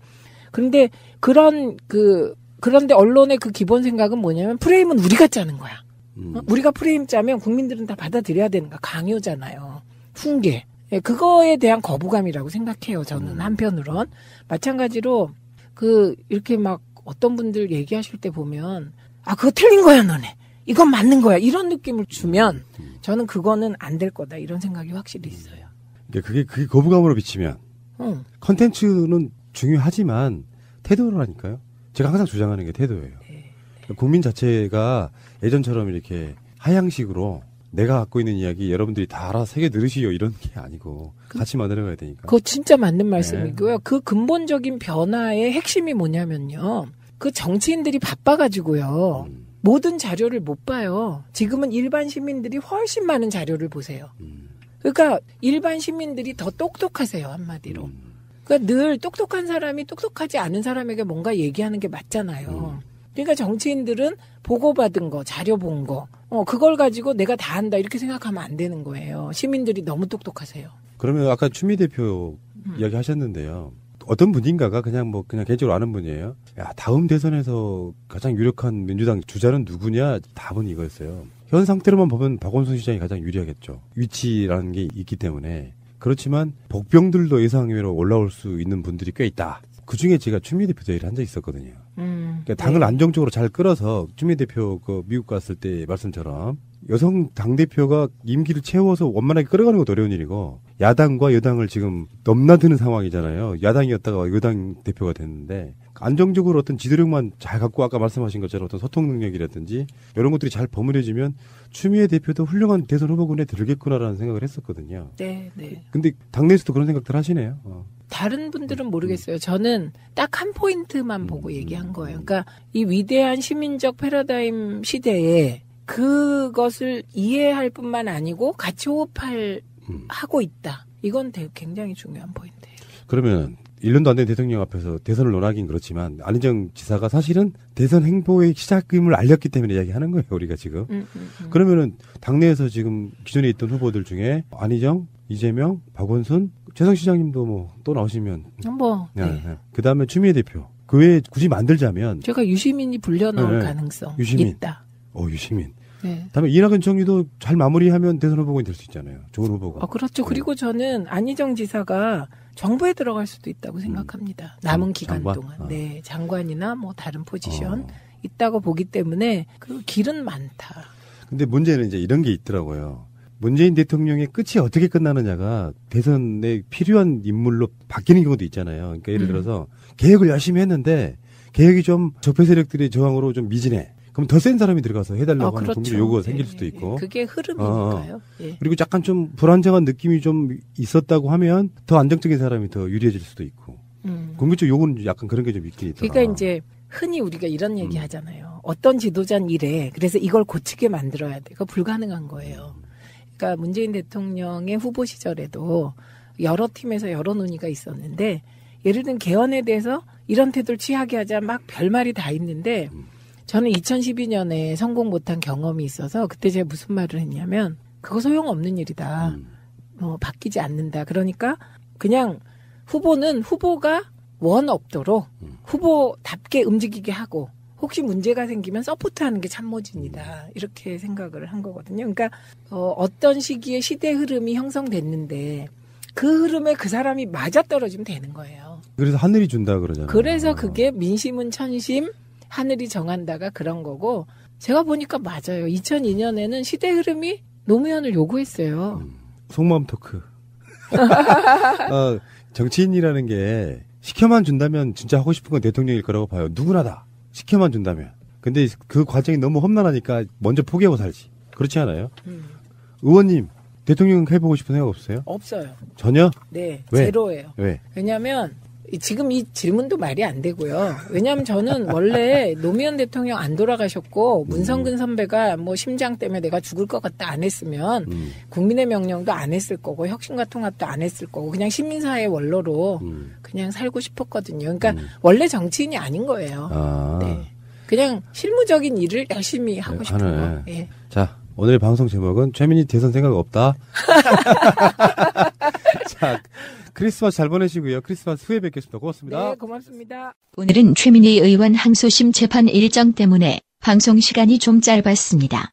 그런데 그런데 언론의 그 기본 생각은 뭐냐면 프레임은 우리가 짜는 거야. 우리가 프레임 짜면 국민들은 다 받아들여야 되는 거야. 강요잖아요. 훈계. 그거에 대한 거부감이라고 생각해요. 저는 한편으론. 마찬가지로 이렇게 막 어떤 분들 얘기하실 때 보면 그거 틀린 거야 너네. 이건 맞는 거야. 이런 느낌을 주면 저는 그거는 안 될 거다. 이런 생각이 확실히 있어요. 그게 거부감으로 비치면 컨텐츠는 중요하지만 태도라니까요. 제가 항상 주장하는 게 태도예요. 국민 자체가 예전처럼 이렇게 하향식으로 내가 갖고 있는 이야기 여러분들이 다 알아서 새겨 들으시오 이런 게 아니고 같이 만들어가야 되니까. 그거 진짜 맞는 말씀이고요. 그 근본적인 변화의 핵심이 뭐냐면요. 그 정치인들이 바빠가지고요. 모든 자료를 못 봐요. 지금은 일반 시민들이 훨씬 많은 자료를 보세요. 그러니까 일반 시민들이 더 똑똑하세요, 한마디로. 그러니까 늘 똑똑한 사람이 똑똑하지 않은 사람에게 뭔가 얘기하는 게 맞잖아요. 그러니까 정치인들은 보고받은 거, 자료 본 거, 그걸 가지고 내가 다 한다 이렇게 생각하면 안 되는 거예요. 시민들이 너무 똑똑하세요. 그러면 아까 추미애 대표 이야기 하셨는데요. 어떤 분인가가 그냥 개인적으로 아는 분이에요. 야, 다음 대선에서 가장 유력한 민주당 주자는 누구냐? 답은 이거였어요. 현 상태로만 보면 박원순 시장이 가장 유리하겠죠. 위치라는 게 있기 때문에. 그렇지만 복병들도 예상외로 올라올 수 있는 분들이 꽤 있다. 그중에 제가 추미애 대표 대회를 한 적이 있었거든요. 그러니까 당을 안정적으로 잘 끌어서 추미애 대표 미국 갔을 때 말씀처럼 여성 당대표가 임기를 채워서 원만하게 끌어가는 것도 어려운 일이고 야당과 여당을 지금 넘나드는 상황이잖아요. 야당이었다가 여당 대표가 됐는데 안정적으로 어떤 지도력만 잘 갖고 아까 말씀하신 것처럼 어떤 소통 능력이라든지 이런 것들이 잘 버무려지면 추미애 대표도 훌륭한 대선 후보군에 들겠구나라는 생각을 했었거든요. 네, 네. 근데 당내에서도 그런 생각들 하시네요. 다른 분들은 모르겠어요. 저는 딱 한 포인트만 보고 얘기한 거예요. 그러니까 이 위대한 시민적 패러다임 시대에 그것을 이해할 뿐만 아니고 같이 하고 있다. 이건 굉장히 중요한 포인트예요. 그러면 1년도 안 된 대통령 앞에서 대선을 논하긴 그렇지만 안희정 지사가 사실은 대선 행보의 시작임을 알렸기 때문에 이야기하는 거예요. 우리가 지금. 그러면은 당내에서 지금 기존에 있던 후보들 중에 안희정, 이재명, 박원순, 최성시장님도 또 나오시면 네. 그다음에 추미애 대표. 그 외에 굳이 만들자면 제가 유시민이 불려나올 가능성 있다. 유시민. 네. 다음에 이낙연 총리도 잘 마무리하면 대선 후보가 될 수 있잖아요. 좋은 후보가. 그렇죠. 그리고 저는 안희정 지사가 정부에 들어갈 수도 있다고 생각합니다. 남은 기간 동안. 네, 장관이나 다른 포지션 있다고 보기 때문에 그 길은 많다. 근데 문제는 이제 이런 게 있더라고요. 문재인 대통령의 끝이 어떻게 끝나느냐가 대선에 필요한 인물로 바뀌는 경우도 있잖아요. 그러니까 예를 들어서 개혁을 열심히 했는데 개혁이 좀 적폐 세력들의 저항으로 좀 미진해. 그럼 더 센 사람이 들어가서 해달라고 하는 국민적 요구가 생길 수도 있고. 그게 흐름이니까요. 예. 그리고 약간 좀 불안정한 느낌이 좀 있었다고 하면 더 안정적인 사람이 더 유리해질 수도 있고. 국민적 요구는 약간 그런 게 좀 있긴 있더라. 그러니까 이제 흔히 우리가 이런 얘기 하잖아요. 어떤 지도자는 이래. 그래서 이걸 고치게 만들어야 돼. 그거 불가능한 거예요. 그러니까 문재인 대통령의 후보 시절에도 여러 팀에서 여러 논의가 있었는데 예를 들면 개헌에 대해서 이런 태도를 취하게 하자 막 별말이 다 있는데 저는 2012년에 성공 못한 경험이 있어서 그때 제가 무슨 말을 했냐면 그거 소용없는 일이다. 바뀌지 않는다. 그러니까 그냥 후보는 후보가 원 없도록 후보답게 움직이게 하고 혹시 문제가 생기면 서포트하는 게 참모진이다. 이렇게 생각을 한 거거든요. 그러니까 어떤 시기에 시대 흐름이 형성됐는데 그 흐름에 그 사람이 맞아떨어지면 되는 거예요. 그래서 하늘이 준다 그러잖아요. 그래서 그게 민심은 천심, 하늘이 정한다가 그런 거고 제가 보니까 맞아요. 2002년에는 시대 흐름이 노무현을 요구했어요. 속마음 토크. 정치인이라는 게 시켜만 준다면 진짜 하고 싶은 건 대통령일 거라고 봐요. 누구나 다. 시켜만 준다면. 근데 그 과정이 너무 험난하니까 먼저 포기하고 살지. 그렇지 않아요? 의원님, 대통령 해보고 싶은 생각 없어요? 없어요. 전혀? 네. 왜? 제로예요. 왜? 왜냐하면 지금 이 질문도 말이 안 되고요. 왜냐하면 저는 원래 노무현 대통령 안 돌아가셨고 문성근 선배가 심장 때문에 내가 죽을 것 같다 안 했으면 국민의 명령도 안 했을 거고 혁신과 통합도 안 했을 거고 그냥 시민사회 원로로 그냥 살고 싶었거든요. 그러니까 원래 정치인이 아닌 거예요. 네. 그냥 실무적인 일을 열심히 하고 싶은 거. 예. 자, 오늘의 방송 제목은 최민희 대선 생각 없다. 자, 크리스마스 잘 보내시고요. 크리스마스 후에 뵙겠습니다. 고맙습니다. 네, 고맙습니다. 오늘은 최민희 의원 항소심 재판 일정 때문에 방송 시간이 좀 짧았습니다.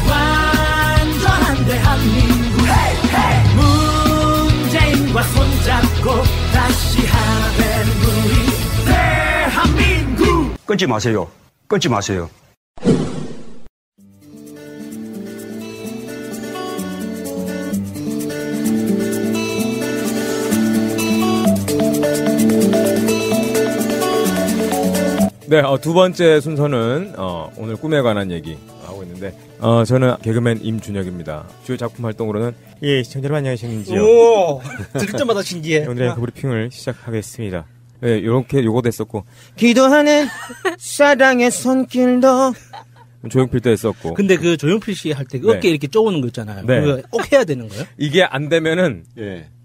완전한 대한민국 문재인과 손잡고 다시 하나 되는 우리 대한민국 끊지 마세요. 끊지 마세요. 네, 두 번째 순서는 오늘 꿈에 관한 얘기 하고 있는데 저는 개그맨 임준혁입니다. 주요 작품 활동으로는 시청자 여러분 안녕하십니까? 오, 들을 때마다 신기해. 오늘의 브리핑을 시작하겠습니다. 네, 요렇게 요거도 했었고 기도하는 사랑의 손길도 조용필도 했었고. 근데 그 조용필 씨 할 때 어깨 이렇게 쪼우는 거 있잖아요. 네. 그거 꼭 해야 되는 거예요? 이게 안 되면은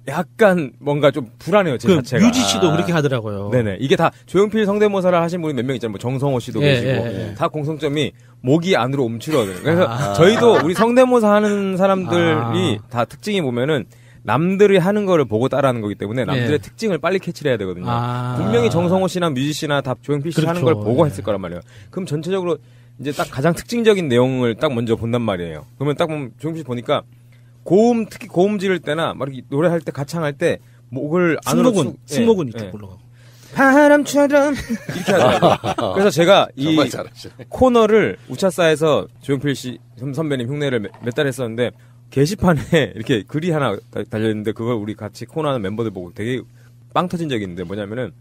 약간 뭔가 좀 불안해요, 제 자체가. 유지 씨도 그렇게 하더라고요. 네네. 이게 다 조용필 성대모사를 하신 분이 몇 명 있잖아요. 뭐 정성호 씨도 계시고. 다 공통점이 목이 안으로 움츠러요. 그래서 저희도 우리 성대모사 하는 사람들이 다 특징이 보면은 남들이 하는 거를 보고 따라하는 거기 때문에 남들의 특징을 빨리 캐치를 해야 되거든요. 분명히 정성호 씨나 뮤지 씨나 다 조용필 씨 하는 걸 보고 했을 거란 말이에요. 그럼 전체적으로 이제 딱 가장 특징적인 내용을 딱 먼저 본단 말이에요. 그러면 딱 보면 조용필 씨 보니까 고음, 특히 고음 지를 때나 막 이렇게 노래할 때 가창할 때 목을 안으로 승모근 이렇게 올라가고 바람처럼 이렇게 하더라고요. 그래서 제가 이 코너를 우차사에서 조용필 씨 선배님 흉내를 몇 달 했었는데 게시판에 이렇게 글이 하나 달려있는데 그걸 우리 같이 코너하는 멤버들 보고 되게 빵 터진 적이 있는데 뭐냐면은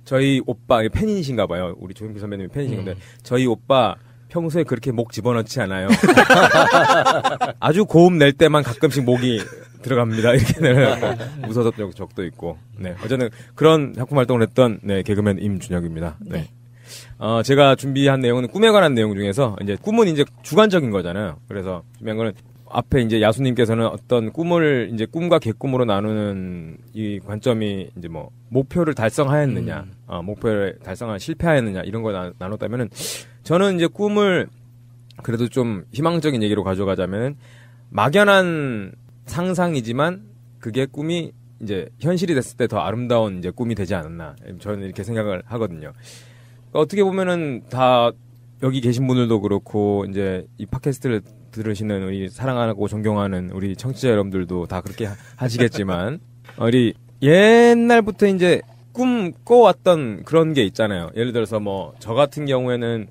저희 오빠 팬이신가 봐요. 우리 조용필 선배님이 팬이신 건데 저희 오빠 평소에 그렇게 목 집어넣지 않아요. 아주 고음 낼 때만 가끔씩 목이 들어갑니다. 이렇게 웃어졌던 적도 있고. 네. 어제는 그런 작품 활동을 했던 개그맨 임준혁입니다. 네. 제가 준비한 내용은 꿈에 관한 내용 중에서 이제 꿈은 이제 주관적인 거잖아요. 그래서 중요한 거는 앞에 이제 야수님께서는 어떤 꿈을 이제 꿈과 개꿈으로 나누는 이 관점이 이제 뭐 목표를 달성하였느냐, 목표를 달성한 실패하였느냐 이런 걸 나눴다면은 저는 이제 꿈을 그래도 좀 희망적인 얘기로 가져가자면 막연한 상상이지만 그게 꿈이 이제 현실이 됐을 때 더 아름다운 이제 꿈이 되지 않았나 저는 이렇게 생각을 하거든요. 그러니까 어떻게 보면은 다 여기 계신 분들도 그렇고 이제 이 팟캐스트를 들으시는 우리 사랑하고 존경하는 우리 청취자 여러분들도 다 그렇게 하시겠지만 우리 옛날부터 이제 꿈 꿔왔던 그런 게 있잖아요. 예를 들어서 뭐 저 같은 경우에는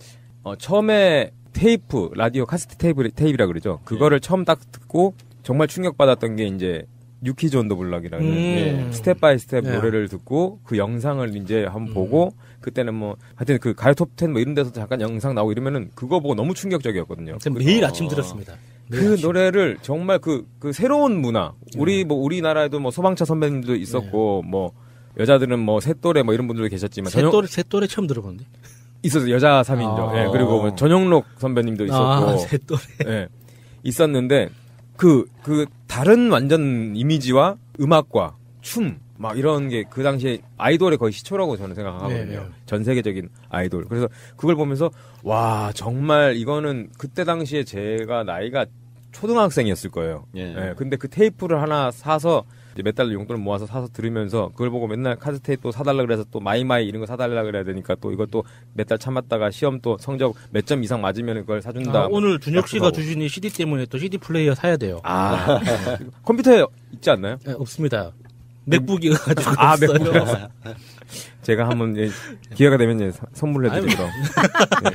처음에 테이프 라디오 카세트 테이프라 그러죠. 그거를 처음 딱 듣고 정말 충격받았던 게 이제 뉴키즈 온 더 블럭이라는 스텝 바이 스텝 노래를 듣고 그 영상을 이제 한번 보고 그때는 뭐 하여튼 그 가요 톱10 뭐 이런 데서 잠깐 영상 나오고 이러면은 그거 보고 너무 충격적이었거든요. 매일 아침 들었습니다. 그 아침. 노래를 정말 그 새로운 문화 우리 뭐 우리나라에도 뭐 소방차 선배님도 있었고 뭐 여자들은 뭐 셋또래 뭐 이런 분들도 계셨지만 셋또래 처음 들어보는데 있었어요. 여자 3인조. 그리고 뭐 전용록 선배님도 있었고 셋또래 있었는데 그 다른 완전 이미지와 음악과 춤 막 이런 게 그 당시에 아이돌의 거의 시초라고 저는 생각하거든요. 전 세계적인 아이돌. 그래서 그걸 보면서 와 정말 이거는 그때 당시에 제가 나이가 초등학생이었을 거예요. 근데 그 테이프를 하나 사서 이제 몇 달러 용돈을 모아서 사서 들으면서 그걸 보고 맨날 카세트 테이프 또 사달라 그래서 또 마이마이 이런 거 사달라 그래야 되니까 또 이것도 몇 달 참았다가 시험 또 성적 몇 점 이상 맞으면 그걸 사준다. 오늘 준혁 씨가 주신 이 CD 때문에 또 CD 플레이어 사야 돼요. 컴퓨터에 있지 않나요? 네, 없습니다. 맥북이 가지고 없어요. 제가 한번 기회가 되면 선물로 해드리죠.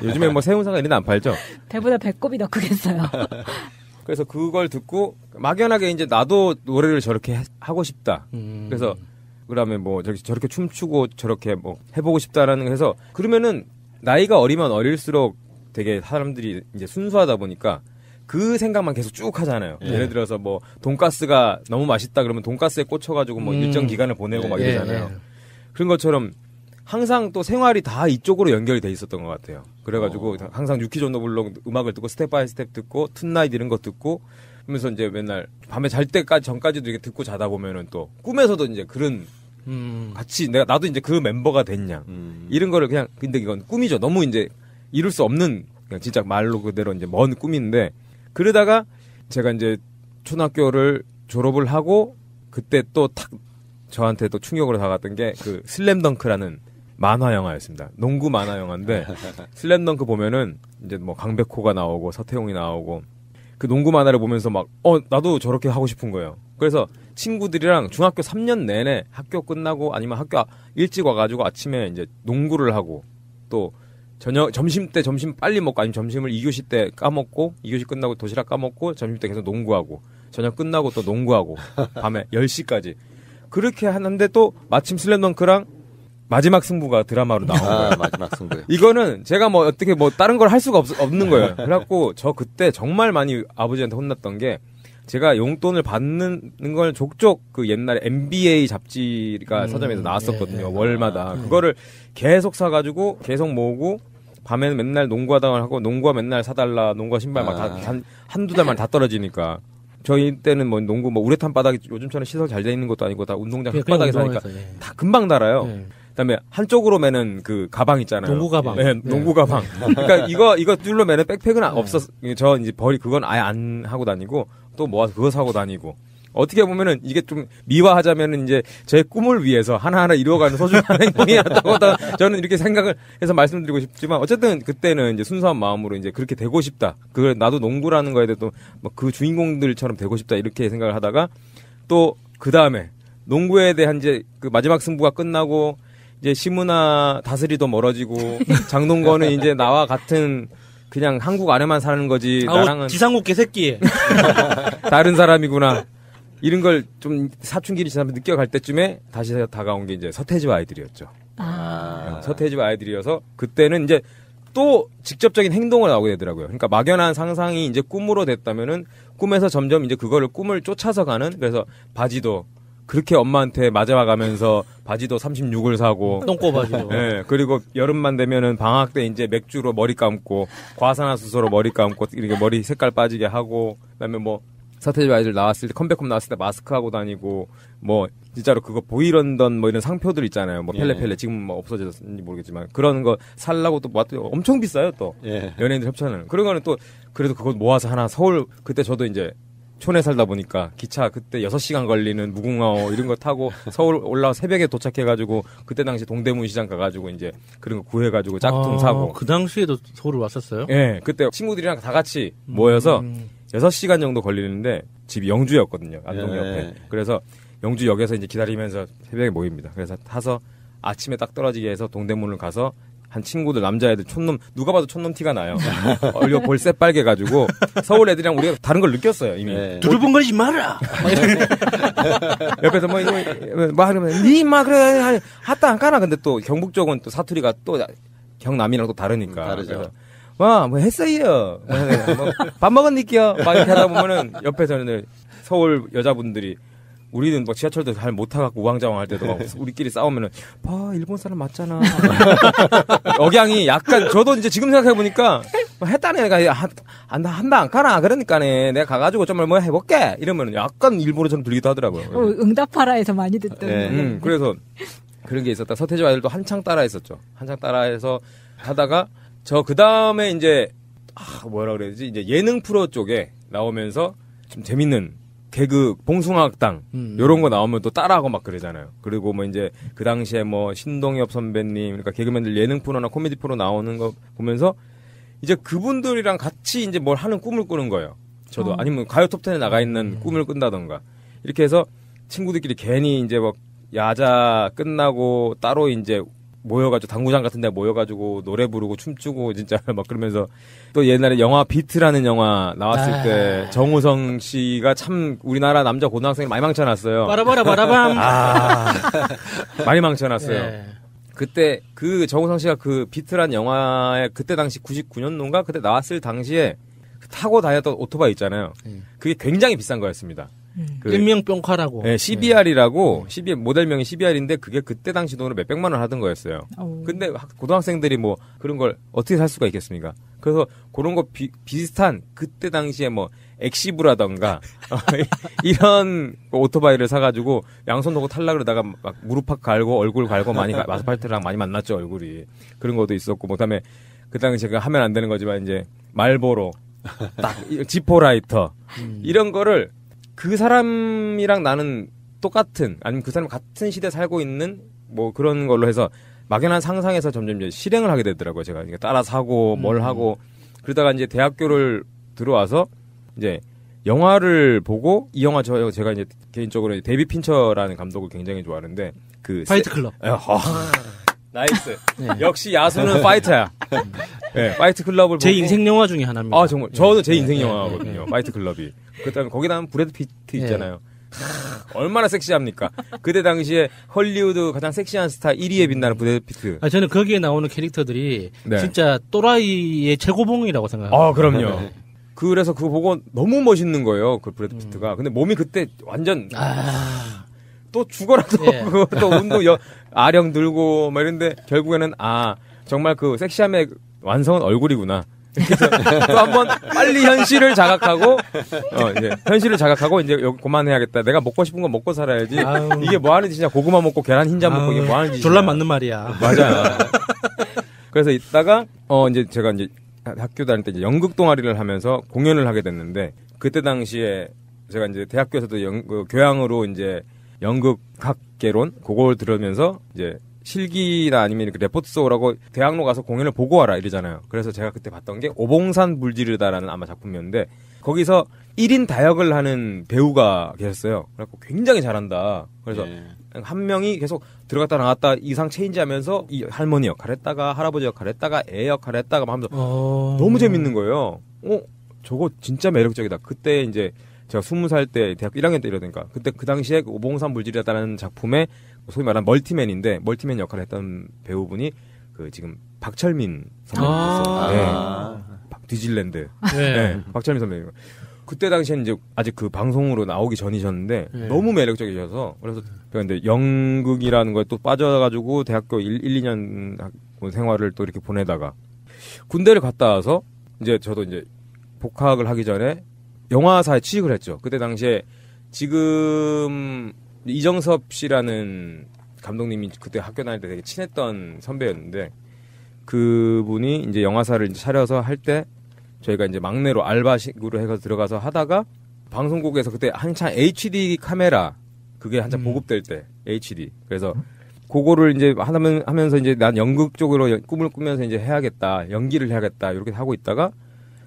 요즘에 뭐 새우사가 이런 안 팔죠? 배보다 배꼽이 더 크겠어요. 그래서 그걸 듣고 막연하게 이제 나도 노래를 저렇게 하고 싶다. 그래서 그다음에 뭐 저렇게 춤추고 저렇게 뭐 해보고 싶다라는 해서 그러면은 나이가 어리면 어릴수록 되게 사람들이 이제 순수하다 보니까 그 생각만 계속 쭉 하잖아요. 예를 들어서 뭐 돈가스가 너무 맛있다 그러면 돈가스에 꽂혀가지고 뭐 일정 기간을 보내고 막 이러잖아요. 그런 것처럼 항상 또 생활이 다 이쪽으로 연결이 돼 있었던 것 같아요. 그래가지고 항상 뉴키즈 온 더 블럭 음악을 듣고 스텝 바이 스텝 듣고 툰나잇 이런 거 듣고 그러면서 이제 맨날 밤에 잘 때까지 전까지도 이렇게 듣고 자다 보면은 또 꿈에서도 이제 그런 같이 나도 이제 그 멤버가 됐냐 이런 거를 그냥 근데 이건 꿈이죠. 너무 이제 이룰 수 없는 그냥 진짜 말로 그대로 이제 먼 꿈인데 그러다가 제가 이제 초등학교를 졸업을 하고 그때 또 탁 저한테 또 충격으로 다가갔던 게 그 슬램덩크라는 만화 영화였습니다. 농구 만화 영화인데 슬램덩크 보면은 이제 뭐 강백호가 나오고 서태웅이 나오고 그 농구 만화를 보면서 막 나도 저렇게 하고 싶은 거예요. 그래서 친구들이랑 중학교 3년 내내 학교 끝나고 아니면 학교 일찍 와가지고 아침에 이제 농구를 하고 또 점심 때 점심 빨리 먹고 아니면 점심을 2교시 때 까먹고 2교시 끝나고 도시락 까먹고 점심 때 계속 농구하고 저녁 끝나고 또 농구하고 밤에 10시까지 그렇게 하는데 또 마침 슬램덩크랑 마지막 승부가 드라마로 나온 거예요. 마지막 승부. 이거는 제가 뭐 어떻게 뭐 다른 걸 할 수가 없는 거예요. 그래갖고 저 그때 정말 많이 아버지한테 혼났던 게 제가 용돈을 받는 걸 족족 그 옛날에 NBA 잡지가 서점에서 나왔었거든요. 월마다. 그거를 계속 사가지고 계속 모으고 밤에는 맨날 농구하다가 하고 농구화 맨날 사달라. 농구화 신발 막 한두 달만 다 떨어지니까. 저희 때는 뭐 농구 뭐 우레탄 바닥이 요즘처럼 시설 잘 돼 있는 것도 아니고 다 운동장 흙바닥에 사니까 다 금방 달아요. 그다음에 한쪽으로 매는 그 가방 있잖아요. 농구 가방. 네, 농구 가방. 그러니까 이거 뚫로 매는 백팩은 없었. 저 이제 그건 아예 안 하고 다니고 또 모아서 그거 사고 다니고. 어떻게 보면은 이게 좀 미화하자면은 이제 제 꿈을 위해서 하나하나 이루어가는 소중한 행동이었다고 저는 이렇게 생각을 해서 말씀드리고 싶지만 어쨌든 그때는 이제 순수한 마음으로 이제 그렇게 되고 싶다. 그걸 나도 농구라는 거에 대해서 그 주인공들처럼 되고 싶다 이렇게 생각을 하다가 또 그 다음에 농구에 대한 이제 그 마지막 승부가 끝나고 이제 시문화 다스리도 멀어지고 장동건은 이제 나와 같은 그냥 한국 안에만 사는 거지 나랑은 지상국 개새끼 다른 사람이구나. 이런 걸 좀 사춘기를 지나면서 느껴갈 때쯤에 다시 다가온 게 이제 서태지와 아이들이었죠. 서태지와 아이들이어서 그때는 이제 또 직접적인 행동을 나오게 되더라고요. 그러니까 막연한 상상이 이제 꿈으로 됐다면은 꿈에서 점점 이제 그거를 꿈을 쫓아서 가는 그래서 바지도 그렇게 엄마한테 맞아가면서 바지도 36을 사고 똥꼬 바지도. 네, 그리고 여름만 되면은 방학 때 이제 맥주로 머리 감고 과산화수소로 머리 감고 이렇게 머리 색깔 빠지게 하고 그다음에 뭐 서태지와 아이들 나왔을 때 컴백홈 나왔을 때 마스크 하고 다니고 뭐 진짜로 그거 보이런던 뭐 이런 상표들 있잖아요. 뭐 펠레 지금 뭐 없어졌는지 모르겠지만 그런 거 살라고 또 엄청 비싸요 또 연예인들 협찬을. 그런 거는 또 그래도 그거 모아서 하나 서울 그때 저도 이제 촌에 살다 보니까 기차 그때 6시간 걸리는 무궁화호 이런 거 타고 서울 올라와 새벽에 도착해가지고 그때 당시 동대문 시장 가가지고 이제 그런 거 구해가지고 짝퉁 사고. 그 당시에도 서울 왔었어요? 예, 그때 친구들이랑 다 같이 모여서 6시간 정도 걸리는데 집이 영주였거든요. 안동 옆에. 그래서 영주역에서 이제 기다리면서 새벽에 모입니다. 그래서 타서 아침에 딱 떨어지게 해서 동대문을 가서 한 친구들 남자애들 촌놈 누가 봐도 촌놈 티가 나요. 얼려 볼 새빨개 가지고 서울 애들이랑 우리가 다른 걸 느꼈어요 이미. 두루bun거리지 마라. 옆에서 뭐 하면 니마 그래 하다 안 까나. 근데 또 경북 쪽은 또 사투리가 또 경남이랑 또 다르니까. 다르죠. 와, 뭐 했어요. 밥 먹었니끼요. 막 이렇게 하다 보면은 옆에서는 서울 여자분들이 우리는 뭐 지하철도 잘 못 타갖고 우왕좌왕 할 때도 막 우리끼리 싸우면은 일본 사람 맞잖아. 억양이 약간 저도 이제 지금 생각해보니까 했다네 내가 한다 안 가나 그러니까네 내가 가가지고 좀 뭐 해볼게 이러면은 약간 일본어처럼 들리기도 하더라고요. 응답하라에서 많이 듣던. 그래서 그런 게 있었다. 서태지와 아이들도 한창 따라했었죠. 한창 따라해서 하다가 저 그 다음에 이제 뭐라 그래야 되지 이제 예능 프로 쪽에 나오면서 좀 재밌는 개그 봉숭아학당 요런 거 나오면 또 따라하고 막 그러잖아요. 그리고 뭐 이제 그 당시에 뭐 신동엽 선배님 그러니까 개그맨들 예능 프로나 코미디 프로 나오는 거 보면서 이제 그분들이랑 같이 이제 뭘 하는 꿈을 꾸는 거예요. 저도 아니면 가요 톱10에 나가 있는 꿈을 꾼다던가 이렇게 해서 친구들끼리 괜히 이제 뭐 야자 끝나고 따로 이제 모여가지고 당구장 같은 데 모여가지고 노래 부르고 춤추고 진짜 막 그러면서 또 옛날에 영화 비트라는 영화 나왔을 때 정우성 씨가 참 우리나라 남자 고등학생을 많이 망쳐놨어요. 바라바라바라밤. 많이 망쳐놨어요. 그때 그 정우성 씨가 그 비트라는 영화에 그때 당시 99년도인가 그때 나왔을 당시에 타고 다녔던 오토바이 있잖아요. 그게 굉장히 비싼 거였습니다. 일명뿅카라고. 네, CBR이라고, 모델명이 CBR인데 그게 그때 당시 돈으로 몇백만 원 하던 거였어요. 근데 고등학생들이 뭐 그런 걸 어떻게 살 수가 있겠습니까? 그래서 그런 거 비슷한 그때 당시에 뭐 엑시브라던가 이런 오토바이를 사가지고 양손 놓고 탈라 그러다가 막 무릎팍 갈고 얼굴 갈고 많이 아스팔트랑 많이 만났죠 얼굴이. 그런 것도 있었고 그다음에 그 당시 제가 하면 안 되는 거지만 이제 말보로 딱 지포라이터 이런 거를 그 사람이랑 나는 똑같은 아니면 그 사람 같은 시대에 살고 있는 뭐 그런 걸로 해서 막연한 상상에서 점점 이제 실행을 하게 되더라고요. 제가 따라 사고 뭘 하고 그러다가 이제 대학교를 들어와서 이제 영화를 보고 이 영화 제가 이제 개인적으로 데이비 핀처라는 감독을 굉장히 좋아하는데 그 파이트 클럽. 나이스. 역시 야수는 파이터야. 네, 파이트 클럽을 제 보고 인생 영화 중에 하나입니다. 정말 저도 제 인생 영화거든요. 파이트 클럽이. 그다음에 거기 나오는 브래드 피트 있잖아요. 얼마나 섹시합니까? 그때 당시에 헐리우드 가장 섹시한 스타 1위에 빛나는 브래드 피트. 저는 거기에 나오는 캐릭터들이 네. 진짜 또라이의 최고봉이라고 생각합니다. 그럼요. 그래서 그거 보고 너무 멋있는 거예요. 그 브래드 피트가. 근데 몸이 그때 완전 또 죽어라도 그것도 운동 아령 들고 막 이런데 결국에는 정말 그 섹시함의 완성은 얼굴이구나. 그래서 또 한번 빨리 현실을 자각하고 이제 현실을 자각하고 이제 그만해야겠다. 내가 먹고 싶은 거 먹고 살아야지. 이게 뭐 하는 짓이냐. 고구마 먹고 계란 흰자 먹고 이게 뭐 하는 짓이냐. 졸라 맞는 말이야. 맞아요. 그래서 이따가 이제 제가 이제 학교 다닐 때 이제 연극 동아리를 하면서 공연을 하게 됐는데 그때 당시에 제가 이제 대학교에서도 교양으로 이제 연극학개론 그걸 들으면서 이제 실기나 아니면 이렇게 레포트 써오라고 대학로 가서 공연을 보고 와라 이러잖아요. 그래서 제가 그때 봤던 게 오봉산 불지르다라는 아마 작품이었는데 거기서 1인 다역을 하는 배우가 계셨어요. 그래갖고 굉장히 잘한다. 그래서 한 명이 계속 들어갔다 나갔다 이상 체인지하면서 이 할머니 역할 했다가 할아버지 역할 했다가 애 역할 했다가 하면서 너무 재밌는 거예요. 저거 진짜 매력적이다. 그때 이제 제가 20살 때 대학교 1학년 때 이러니까 그때 그 당시에 오봉산 불지르다라는 작품에 소위 말하는 멀티맨인데 멀티맨 역할을 했던 배우분이 그 지금 박철민 선배님이었어요. 디즈랜드. 네, 박철민 선배님. 그때 당시에는 이제 아직 그 방송으로 나오기 전이셨는데 너무 매력적이셔서 그래서 제가 이제 연극이라는 거에 또 빠져가지고 대학교 1, 2년 생활을 또 이렇게 보내다가 군대를 갔다 와서 이제 저도 이제 복학을 하기 전에 영화사에 취직을 했죠. 그때 당시에 지금 이정섭 씨라는 감독님이 그때 학교 다닐 때 되게 친했던 선배였는데 그분이 이제 영화사를 이제 차려서 할 때 저희가 이제 막내로 알바식으로 해서 들어가서 하다가 방송국에서 그때 한창 HD 카메라 그게 한창 보급될 때 HD 그래서 그거를 이제 하면서 이제 난 연극 쪽으로 꿈을 꾸면서 이제 해야겠다 연기를 해야겠다 이렇게 하고 있다가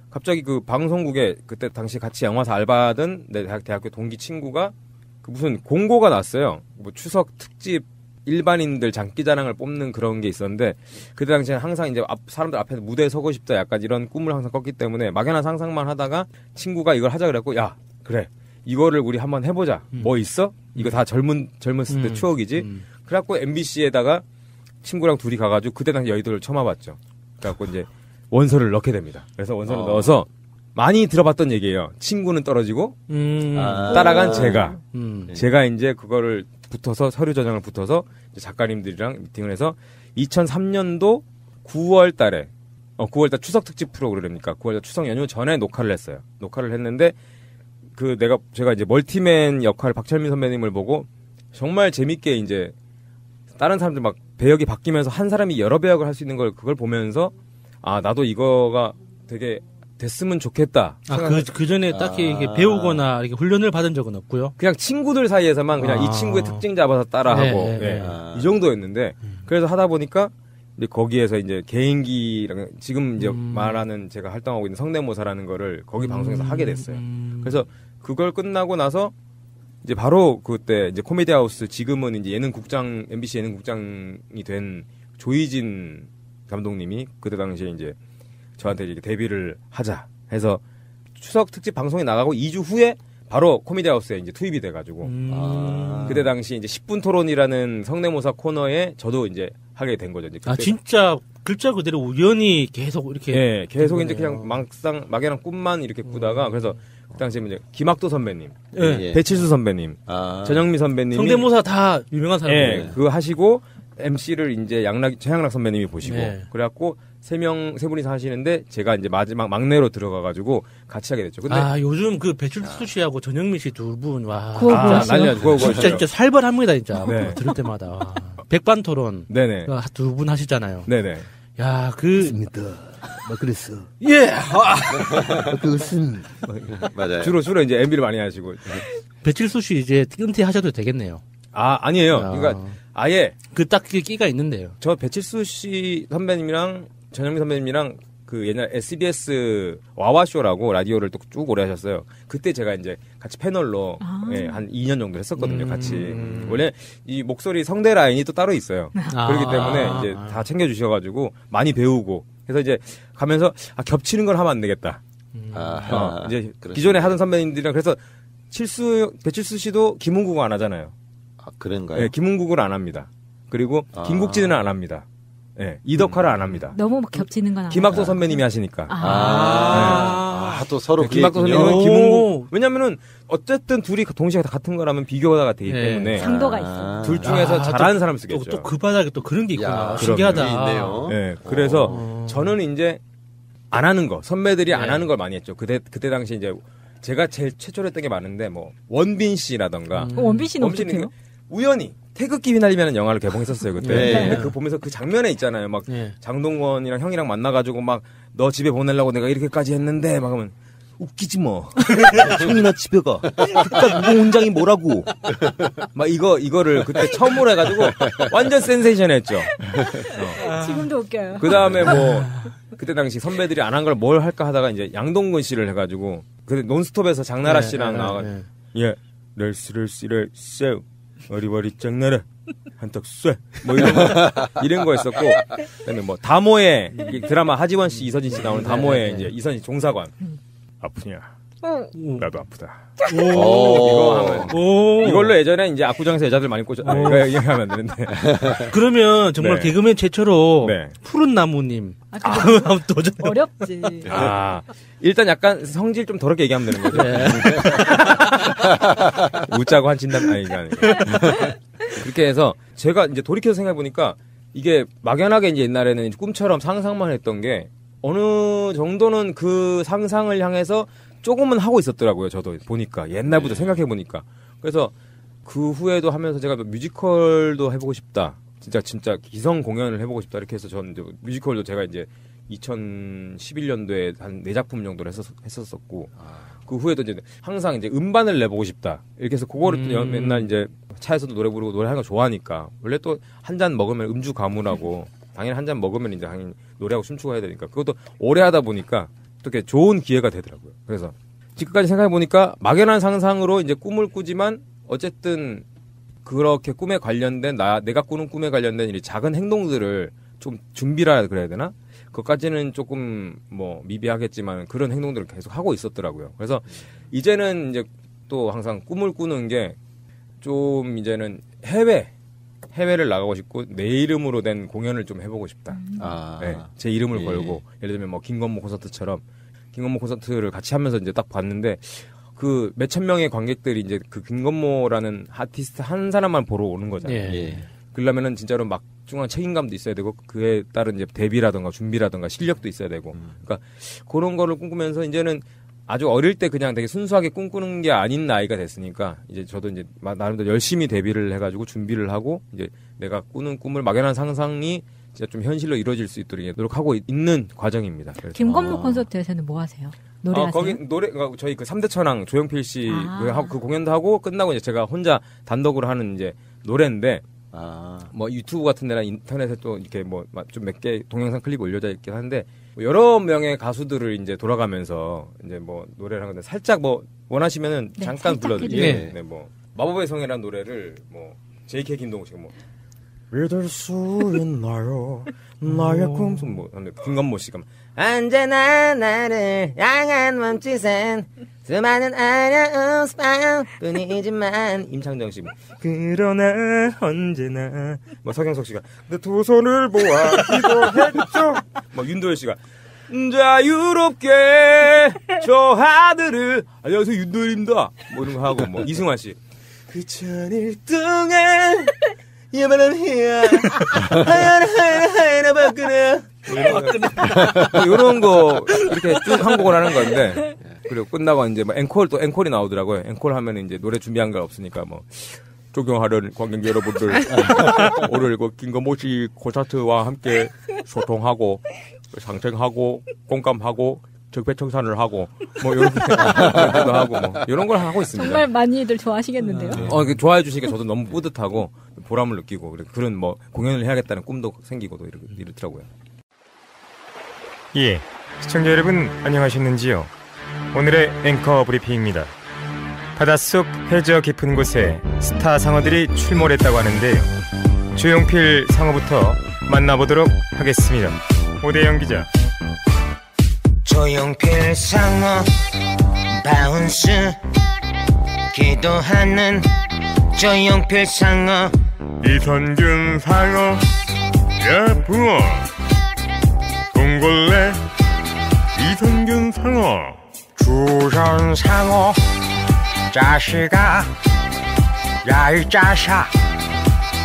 갑자기 그 방송국에 그때 당시 같이 영화사 알바하던 내 대학교 동기 친구가 그 무슨 공고가 났어요. 뭐 추석 특집 일반인들 장기자랑을 뽑는 그런 게 있었는데 그때 당시에는 항상 이제 사람들 앞에서 무대에 서고 싶다 약간 이런 꿈을 항상 꿨기 때문에 막연한 상상만 하다가 친구가 이걸 하자 그랬고 야 그래 이거를 우리 한번 해보자. 뭐 있어? 이거 다 젊었을 때 추억이지. 그래갖고 MBC에다가 친구랑 둘이 가가지고 그때 당시 여의도를 처음 와봤죠. 그래갖고 이제 원서를 넣게 됩니다. 그래서 원서를 넣어서 많이 들어봤던 얘기예요. 친구는 떨어지고 따라간 제가 이제 그거를 붙어서 서류 전형을 붙어서 이제 작가님들이랑 미팅을 해서 2003년도 9월 달에 9월달 추석 특집 프로그램이니까 9월달 추석 연휴 전에 녹화를 했어요. 녹화를 했는데 제가 이제 멀티맨 역할 박철민 선배님을 보고 정말 재밌게 이제 다른 사람들 막 배역이 바뀌면서 한 사람이 여러 배역을 할 수 있는 걸 그걸 보면서 나도 이거가 되게 됐으면 좋겠다. 그 전에 딱히 이렇게 배우거나 이렇게 훈련을 받은 적은 없고요. 그냥 친구들 사이에서만 그냥 이 친구의 특징 잡아서 따라하고 이 정도였는데 그래서 하다 보니까 이제 거기에서 이제 개인기랑 지금 이제 말하는 제가 활동하고 있는 성대모사라는 거를 거기 방송에서 하게 됐어요. 그래서 그걸 끝나고 나서 이제 바로 그때 이제 코미디 하우스 지금은 이제 MBC 예능국장이 된 조희진 감독님이 그때 당시에 이제 저한테 이렇게 데뷔를 하자 해서 추석 특집 방송에 나가고 2주 후에 바로 코미디 하우스에 이제 투입이 돼가지고 그때 당시 이제 10분 토론이라는 성대모사 코너에 저도 이제 하게 된 거죠. 이제 진짜 글자 그대로 우연히 계속 이렇게 계속 이제 그냥 막연한 꿈만 이렇게 꾸다가 그래서 그 당시에 이제 김학도 선배님, 배칠수 선배님, 전영미 선배님 성대모사 다 유명한 사람이에요. 그거 하시고 MC를 이제 최양락 선배님이 보시고 그래갖고 세 분이서 하시는데 제가 이제 마지막 막내로 들어가가지고 같이 하게 됐죠. 근데 요즘 그 배칠수 씨하고 전영미 씨 두 분 난리야. 진짜 살벌합니다 진짜. 들을 때마다 백반토론 네네 두 분 하시잖아요. 네네. 야 맞습니다. 그랬어. 그것은 맞아요. 주로 이제 MB를 많이 하시고 배칠수 씨 이제 은퇴하셔도 되겠네요. 아니에요. 그러니까 아예 딱 끼가 있는데요. 저 배칠수 씨 선배님이랑 전영미 선배님이랑 그 옛날 SBS 와와쇼라고 라디오를 또 쭉 오래 하셨어요. 그때 제가 이제 같이 패널로 한 2년 정도 했었거든요. 같이. 원래 이 목소리 성대 라인이 또 따로 있어요. 그렇기 때문에 이제 다 챙겨주셔가지고 많이 배우고 그래서 이제 가면서 겹치는 걸 하면 안 되겠다. 이제 기존에 하던 선배님들이랑 그래서 배칠수 씨도 김은국을 안 하잖아요. 아, 그런가요? 네, 김은국을 안 합니다. 그리고 김국진은 안 합니다. 네, 이덕화를 안 합니다. 너무 겹치는 건 김학도 선배님이 하시니까. 또 서로 네, 김학도 선배님은 김은국. 왜냐면은 어쨌든 둘이 동시에 같은 거라면 비교가 되기 때문에 상도가 있어. 둘 중에서 잘하는 사람 쓰겠죠. 또 그 바닥에 또 그런 게 있구나. 야, 신기하다. 네, 그래서 저는 이제 안 하는 거, 선배들이 안 하는 걸 많이 했죠. 그때 당시 이제 제가 제일 최초로 했던 게 많은데 뭐 원빈 씨라던가. 원빈 씨는 어떻게요? 우연히 태극기 휘날리면 영화를 개봉했었어요 그때. 네. 근데 그 보면서 그 장면에 있잖아요. 막 장동건이랑 형이랑 만나가지고 막 너 집에 보내려고 내가 이렇게까지 했는데 막 하면 웃기지 뭐. 형이나 집에 가. 그깟 무공훈장이 뭐라고. 막 이거를 그때 처음으로 해가지고 완전 센세이션했죠. 지금도 웃겨요. 그 다음에 뭐 그때 당시 선배들이 안 한 걸 뭘 할까 하다가 이제 양동근 씨를 해가지고 그때 논스톱에서 장나라 씨랑 나와가지고 예 럴스를 씨를 쎄 어리버리 장나라 한턱 쎄 뭐 이런 거 했었고 그다음에 뭐 다모에 드라마 하지원 씨 이서진 씨 나오는 다모에 이제 이선희 종사관 아프냐 나도 아프다. 이거 하면 이걸로 예전에 이제 압구정에서 여자들 많이 꽂아. 이거 얘기하면 안 되는데. 그러면 정말 네. 개그맨 최초로 네. 푸른 나무님. 도전. 어렵지. 일단 약간 성질 좀 더럽게 얘기하면 되는 거죠. 네. 웃자고 한 진단 아니가 그렇게 해서 제가 이제 돌이켜서 생각해 보니까 이게 막연하게 이제 옛날에는 꿈처럼 상상만 했던 게 어느 정도는 그 상상을 향해서 조금은 하고 있었더라고요. 저도 보니까 옛날부터 생각해 보니까 그래서 그 후에도 하면서 제가 뮤지컬도 해보고 싶다. 진짜 기성 공연을 해보고 싶다 이렇게 해서 저는 이제 뮤지컬도 제가 이제 2011년도에 한 4작품 정도를 했었었고 그 후에도 이제 항상 이제 음반을 내보고 싶다 이렇게 해서 그거를 맨날 이제 차에서도 노래 부르고 노래하는 거 좋아하니까 원래 또 한 잔 먹으면 음주 가무라고 당연히 한 잔 먹으면 이제 당연히 노래하고 춤추고 해야 되니까 그것도 오래 하다 보니까 또 이렇게 좋은 기회가 되더라고요. 그래서 지금까지 생각해 보니까 막연한 상상으로 이제 꿈을 꾸지만 어쨌든 그렇게 꿈에 관련된 내가 꾸는 꿈에 관련된 이 작은 행동들을 좀 준비라 그래야 되나? 그것까지는 조금 뭐 미비하겠지만 그런 행동들을 계속 하고 있었더라고요. 그래서 이제는 이제 또 항상 꿈을 꾸는 게 좀 이제는 해외를 나가고 싶고 내 이름으로 된 공연을 좀 해보고 싶다. 네, 제 이름을 걸고 예를 들면 뭐 김건모 콘서트처럼 김건모 콘서트를 같이 하면서 이제 딱 봤는데 그 몇천 명의 관객들이 이제 그 김건모라는 아티스트 한 사람만 보러 오는 거잖아요. 그러려면은 진짜로 막중한 책임감도 있어야 되고 그에 따른 이제 대비라든가 준비라든가 실력도 있어야 되고 그러니까 그런 거를 꿈꾸면서 이제는 아주 어릴 때 그냥 되게 순수하게 꿈꾸는 게 아닌 나이가 됐으니까 이제 저도 이제 나름대로 열심히 데뷔를 해가지고 준비를 하고 이제 내가 꾸는 꿈을 막연한 상상이 진짜 좀 현실로 이루어질 수 있도록 노력하고 있는 과정입니다. 김건모 콘서트에서는 뭐 하세요? 노래하세요? 거기 그러니까 저희 그 3대 천왕 조용필 씨 그 공연도 하고 끝나고 이제 제가 혼자 단독으로 하는 이제 노래인데 뭐 유튜브 같은 데나 인터넷에 또 이렇게 뭐 좀 몇 개 동영상 클립 올려져 있긴 한데 뭐 여러 명의 가수들을 이제 돌아가면서 이제 뭐 노래를 하는데 살짝 뭐 원하시면은 잠깐 불러드릴게요. 네, 뭐 마법의 성이라는 노래를 뭐 JK 김동욱 씨가 뭐 믿을 수 있나요 나의 꿈 뭐 김건모 씨가 언제나 나를 향한 몸짓은 수많은 어려운 뿐이지만 임창정 씨 뭐 그러나 언제나 뭐 서경석 씨가 내 두 손을 모아 기도했죠 뭐 윤도현 씨가 자유롭게 저 하늘을 안녕하세요 윤도현입니다 뭐 이런 거 하고 뭐 이승환 씨 그 천일 동안 얘만은 해야 하나 바꾸네 이런 거 이렇게 쭉 한곡을 하는 건데 그리고 끝나고 이제 뭐 앵콜이 나오더라고요. 앵콜 하면 이제 노래 준비한 거 없으니까 뭐 존경하는 관객 여러분들 오늘 그 김건모 씨 콘서트와 함께 소통하고 상생하고 공감하고 적폐청산을 하고 뭐 이런 것도 하고 뭐 이런 걸 하고 있습니다. 정말 많이들 좋아하시겠는데요? 좋아해 주시니까 저도 너무 뿌듯하고 보람을 느끼고 그런 뭐 공연을 해야겠다는 꿈도 생기고 이렇더라고요. 예, 시청자 여러분 안녕하셨는지요? 오늘의 앵커 브리핑입니다. 바닷속 해저 깊은 곳에 스타 상어들이 출몰했다고 하는데요. 조용필 상어부터 만나보도록 하겠습니다. 오대영 기자. 조용필 상어 바운스 기도하는 조용필 상어 이선균 상어 야 붕어 동골래 이선균 상어 주선 상어 자식아 야 이 자샤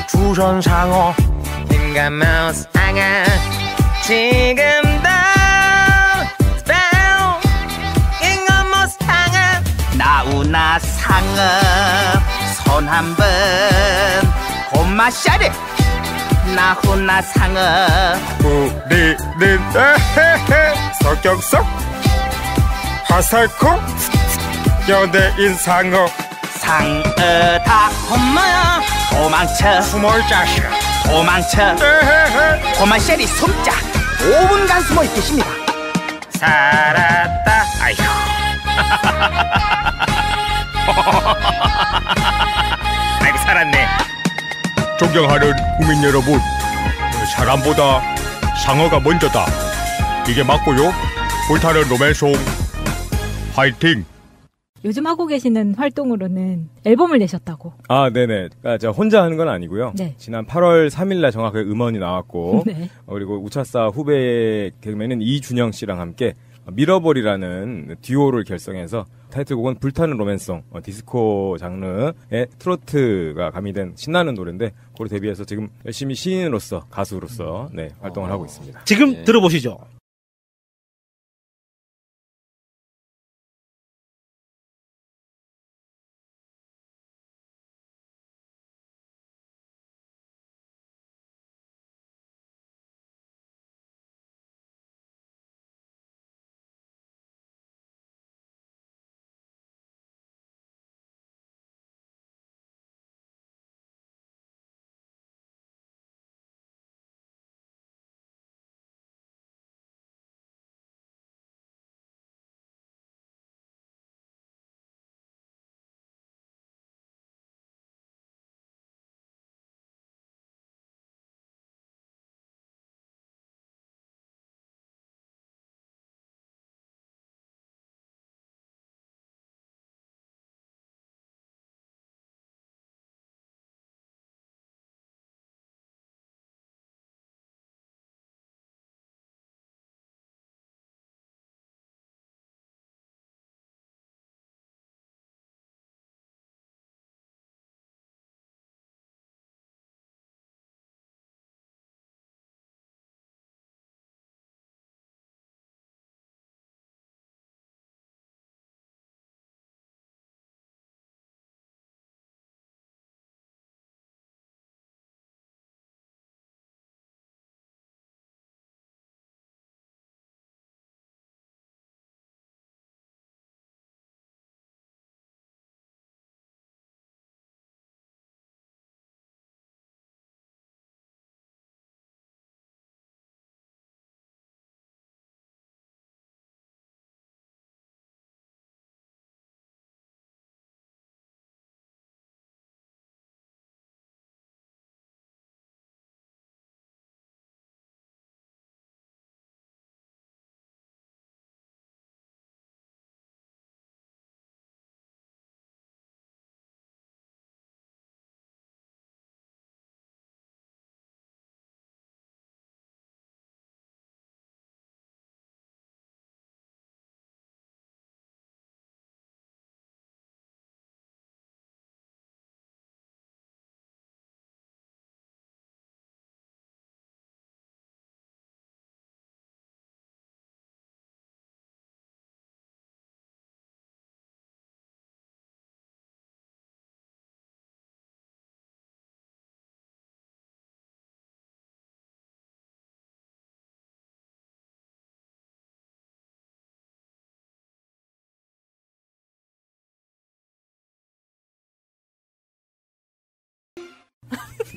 주선 상어 핑가마우스 상어 지금도 잉어모 상어 나우나 상어 손 한번 곰마샤리 나훈나 상어 우리는 석격석 화살코 연예인 상어 상어다 엄마야 도망쳐 숨을 자식 도망쳐 곰마샤리 숨자 5분간 숨어 있겠습니다. 살았다 아이고 아이고 살았네. 존경하는 국민 여러분, 사람보다 상어가 먼저다. 이게 맞고요. 불타는 로맨송 화이팅. 요즘 하고 계시는 활동으로는 앨범을 내셨다고. 아, 네네. 그러니까 제가 혼자 하는 건 아니고요. 네. 지난 8월 3일날 정확하게 음원이 나왔고, 네. 그리고 우차싸 후배 개그맨인 이준영 씨랑 함께 밀어버리라는 듀오를 결성해서 타이틀곡은 불타는 로맨송, 디스코 장르의 트로트가 가미된 신나는 노래인데, 그걸 데뷔해서 지금 열심히 시인으로서, 가수로서, 네, 활동을 하고 있습니다. 지금 들어보시죠.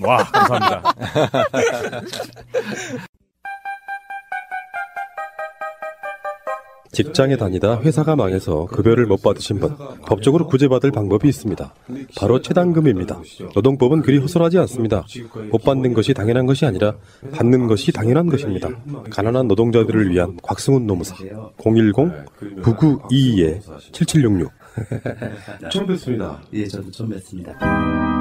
와, 감사합니다. 직장에 다니다 회사가 망해서 급여를 못 받으신 분, 법적으로 구제받을 방법이 있습니다. 바로 최단금입니다. 노동법은 그리 허술하지 않습니다. 못 받는 것이 당연한 것이 아니라 받는 것이 당연한 것입니다. 가난한 노동자들을 위한 곽승훈 노무사 010-9922-7766 처음 뵙습니다. 예, 저도 처음 뵙습니다.